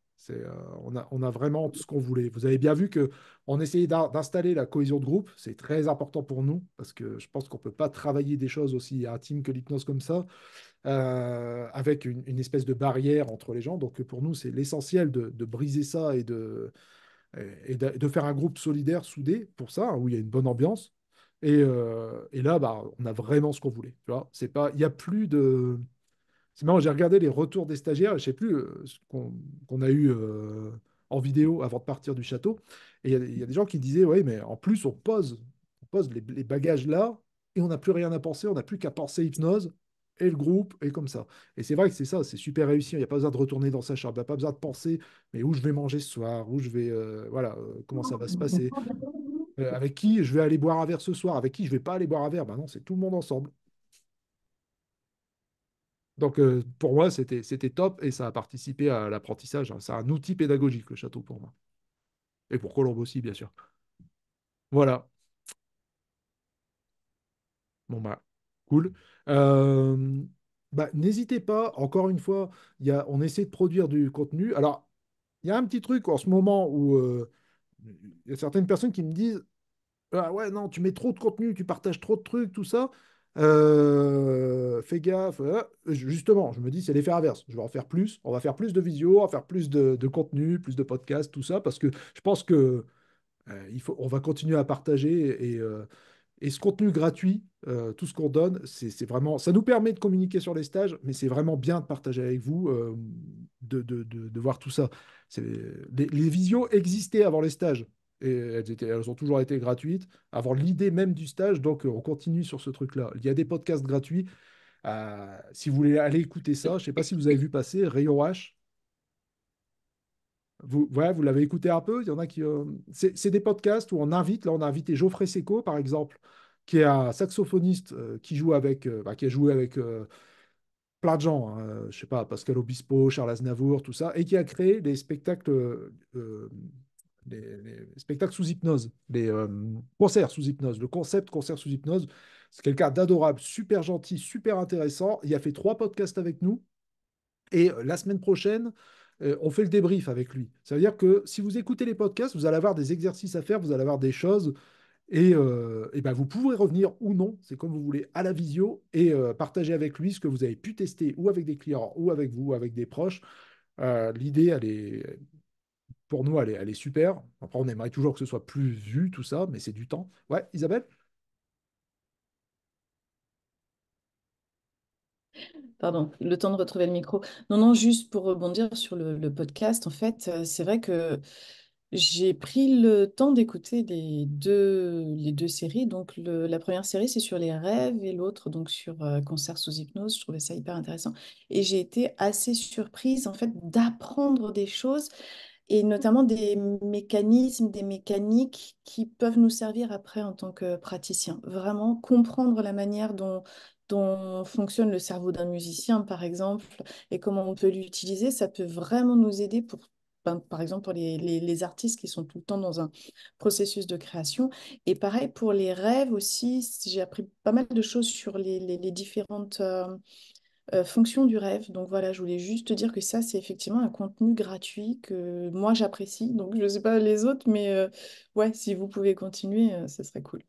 On a vraiment tout ce qu'on voulait. Vous avez bien vu que on essayait d'installer la cohésion de groupe. C'est très important pour nous parce que je pense qu'on ne peut pas travailler des choses aussi intimes que l'hypnose comme ça avec une espèce de barrière entre les gens. Donc pour nous, c'est l'essentiel de briser ça et de faire un groupe solidaire, soudé pour ça, hein, où il y a une bonne ambiance. Et là, bah, on a vraiment ce qu'on voulait. Tu vois, c'est pas, il n'y a plus de. C'est marrant, j'ai regardé les retours des stagiaires, je sais plus ce qu'on a eu en vidéo avant de partir du château. Et il y a des gens qui disaient, oui, mais en plus, on pose les bagages là et on n'a plus rien à penser, on n'a plus qu'à penser hypnose et le groupe et comme ça. Et c'est vrai que c'est ça, c'est super réussi. Il n'y a pas besoin de retourner dans sa chambre, il n'y a pas besoin de penser, mais où je vais manger ce soir, où je vais, voilà, comment ça va se passer, avec qui je vais aller boire un verre ce soir, avec qui je vais pas aller boire un verre. Ben non, c'est tout le monde ensemble. Donc, pour moi, c'était top et ça a participé à l'apprentissage, hein. C'est un outil pédagogique, le château, pour moi. Et pour Colombe aussi, bien sûr. Voilà. Bon, bah, cool. Euh, bah, n'hésitez pas, encore une fois, on essaie de produire du contenu. Alors, il y a un petit truc en ce moment où il y a certaines personnes qui me disent ah ouais, non, tu mets trop de contenu, tu partages trop de trucs, tout ça. Fais gaffe. Justement, je me dis, c'est l'effet inverse. Je vais en faire plus. On va faire plus de vidéos, on va faire plus de contenu, plus de podcasts, tout ça, parce que je pense que on va continuer à partager Et ce contenu gratuit, tout ce qu'on donne, c'est vraiment, ça nous permet de communiquer sur les stages, mais c'est vraiment bien de partager avec vous, de voir tout ça. Les visios existaient avant les stages. Et elles ont toujours été gratuites, avant l'idée même du stage, donc on continue sur ce truc-là. Il y a des podcasts gratuits. Si vous voulez aller écouter ça, je ne sais pas si vous avez vu passer Rayon H. Ouais, vous l'avez écouté un peu. Il y en a qui. C'est des podcasts où on invite. Là, on a invité Geoffrey Seco, par exemple, qui est un saxophoniste qui joue avec, qui a joué avec plein de gens. Hein, je sais pas, Pascal Obispo, Charles Aznavour, tout ça, et qui a créé des spectacles, les spectacles sous hypnose, les concerts sous hypnose. Le concept concert sous hypnose, c'est quelqu'un d'adorable, super gentil, super intéressant. Il a fait 3 podcasts avec nous. Et la semaine prochaine, on fait le débrief avec lui. Ça veut dire que si vous écoutez les podcasts, vous allez avoir des exercices à faire, vous allez avoir des choses, et ben vous pourrez revenir ou non, c'est comme vous voulez, à la visio et partager avec lui ce que vous avez pu tester ou avec des clients ou avec vous, avec des proches. L'idée, pour nous, elle est super. Après, on aimerait toujours que ce soit plus vu, tout ça, mais c'est du temps. Ouais, Isabelle? Pardon, le temps de retrouver le micro. Non, non, juste pour rebondir sur le podcast, en fait, c'est vrai que j'ai pris le temps d'écouter les deux séries. Donc, la première série, c'est sur les rêves et l'autre, donc sur Concert sous hypnose. Je trouvais ça hyper intéressant. Et j'ai été assez surprise, en fait, d'apprendre des choses et notamment des mécanismes, des mécaniques qui peuvent nous servir après en tant que praticien. Vraiment comprendre la manière dont fonctionne le cerveau d'un musicien, par exemple, et comment on peut l'utiliser, ça peut vraiment nous aider pour, ben, par exemple, pour les artistes qui sont tout le temps dans un processus de création. Et pareil pour les rêves aussi, j'ai appris pas mal de choses sur les différentes fonction du rêve. Donc voilà, je voulais juste te dire que ça, c'est effectivement un contenu gratuit que moi j'apprécie. Donc je ne sais pas les autres, mais ouais, si vous pouvez continuer, ce serait cool.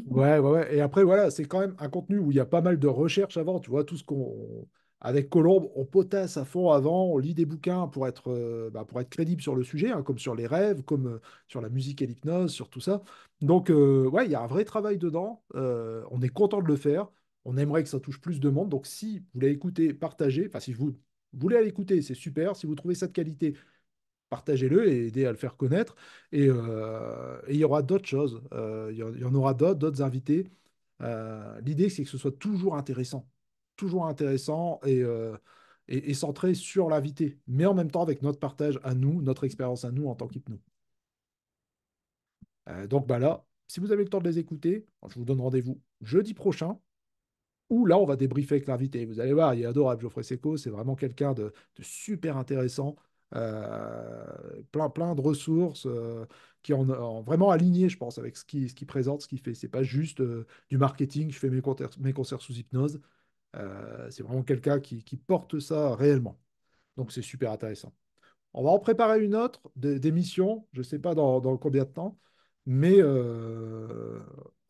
Ouais, ouais, ouais. Et après, voilà, c'est quand même un contenu où il y a pas mal de recherches avant. Tu vois, tout ce qu'on. Avec Colombe, on potasse à fond avant, on lit des bouquins pour être crédible sur le sujet, hein, comme sur les rêves, comme sur la musique et l'hypnose, sur tout ça. Donc, ouais, il y a un vrai travail dedans. On est content de le faire. On aimerait que ça touche plus de monde. Donc, si vous l'avez écouté, partagez. Enfin, si vous voulez aller écouter, c'est super. Si vous trouvez ça de qualité, partagez-le et aidez à le faire connaître. Et il y aura d'autres choses. Il y en aura d'autres invités. L'idée, c'est que ce soit toujours intéressant et centré sur l'invité, mais en même temps avec notre partage à nous, notre expérience à nous en tant qu'hypno. Donc bah là, si vous avez le temps de les écouter, je vous donne rendez-vous jeudi prochain où là, on va débriefer avec l'invité. Vous allez voir, il est adorable, Geoffrey Seco, c'est vraiment quelqu'un de super intéressant, plein de ressources, qui est vraiment aligné, je pense, avec ce qu'il présente, ce qu'il fait. C'est pas juste du marketing, je fais mes concerts sous hypnose. C'est vraiment quelqu'un qui porte ça réellement. Donc, c'est super intéressant. On va en préparer une autre d'émission, je ne sais pas dans combien de temps, mais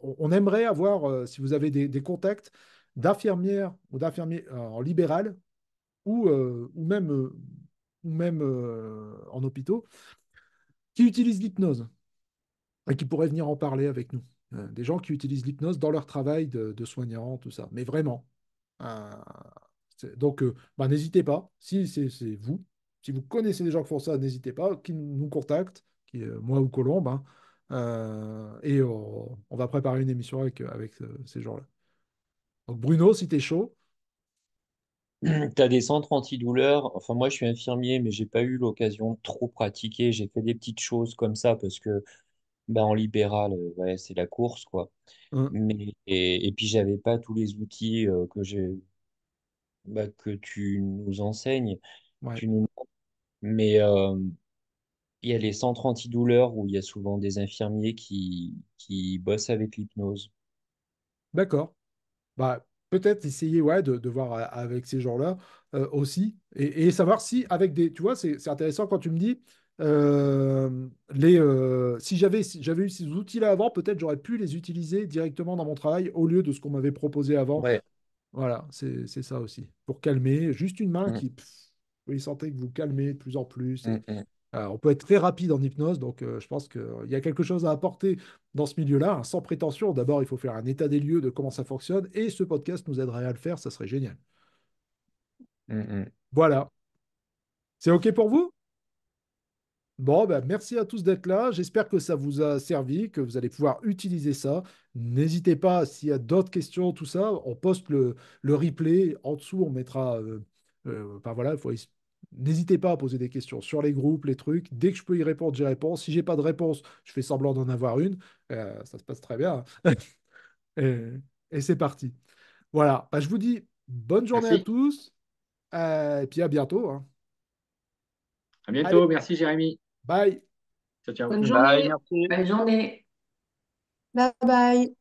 on aimerait avoir, si vous avez des contacts d'infirmières ou d'infirmiers en libéral ou même en hôpitaux qui utilisent l'hypnose et qui pourraient venir en parler avec nous. Des gens qui utilisent l'hypnose dans leur travail de soignant, tout ça. Mais vraiment. Euh, donc, bah, n'hésitez pas. Si c'est vous, si vous connaissez des gens qui font ça, n'hésitez pas, qui nous contactent, moi ou Colombe, hein. Et on va préparer une émission avec ces gens-là. Donc, Bruno, si t'es chaud. Tu as des centres antidouleurs. Enfin, moi, je suis infirmier, mais j'ai pas eu l'occasion de trop pratiquer. J'ai fait des petites choses comme ça parce que, ben, en libéral, ouais, c'est la course, quoi. Hein, Et puis, j'avais pas tous les outils que tu nous enseignes. ouais. Tu nous... Mais il y a les centres antidouleurs où il y a souvent des infirmiers qui bossent avec l'hypnose. D'accord. Bah, peut-être essayer ouais, de voir avec ces gens-là aussi et savoir si avec des. Tu vois, c'est intéressant quand tu me dis si j'avais eu ces outils-là avant, peut-être j'aurais pu les utiliser directement dans mon travail au lieu de ce qu'on m'avait proposé avant. Ouais. Voilà, c'est ça aussi. Pour calmer, juste une main Mm, qui. Vous sentez que vous calmez de plus en plus. mm, mm. On peut être très rapide en hypnose, donc je pense qu'il y a quelque chose à apporter dans ce milieu-là, hein, sans prétention. D'abord, il faut faire un état des lieux de comment ça fonctionne, et ce podcast nous aiderait à le faire, ça serait génial. Mm, Voilà. C'est OK pour vous? Bon, ben, merci à tous d'être là. J'espère que ça vous a servi, que vous allez pouvoir utiliser ça. N'hésitez pas, s'il y a d'autres questions, tout ça, on poste le replay. En dessous, on mettra. Enfin voilà, n'hésitez pas à poser des questions sur les groupes, les trucs. Dès que je peux y répondre, j'y réponds. Si j'ai pas de réponse, je fais semblant d'en avoir une. Ça se passe très bien. Et, et c'est parti. Voilà. Ben, je vous dis bonne journée à Merci. tous. Et puis à bientôt, hein. À Allez, bientôt. Merci, Jérémy. bye. Ciao, ciao. Bonne Bye, journée. merci. Bonne journée. Bye bye.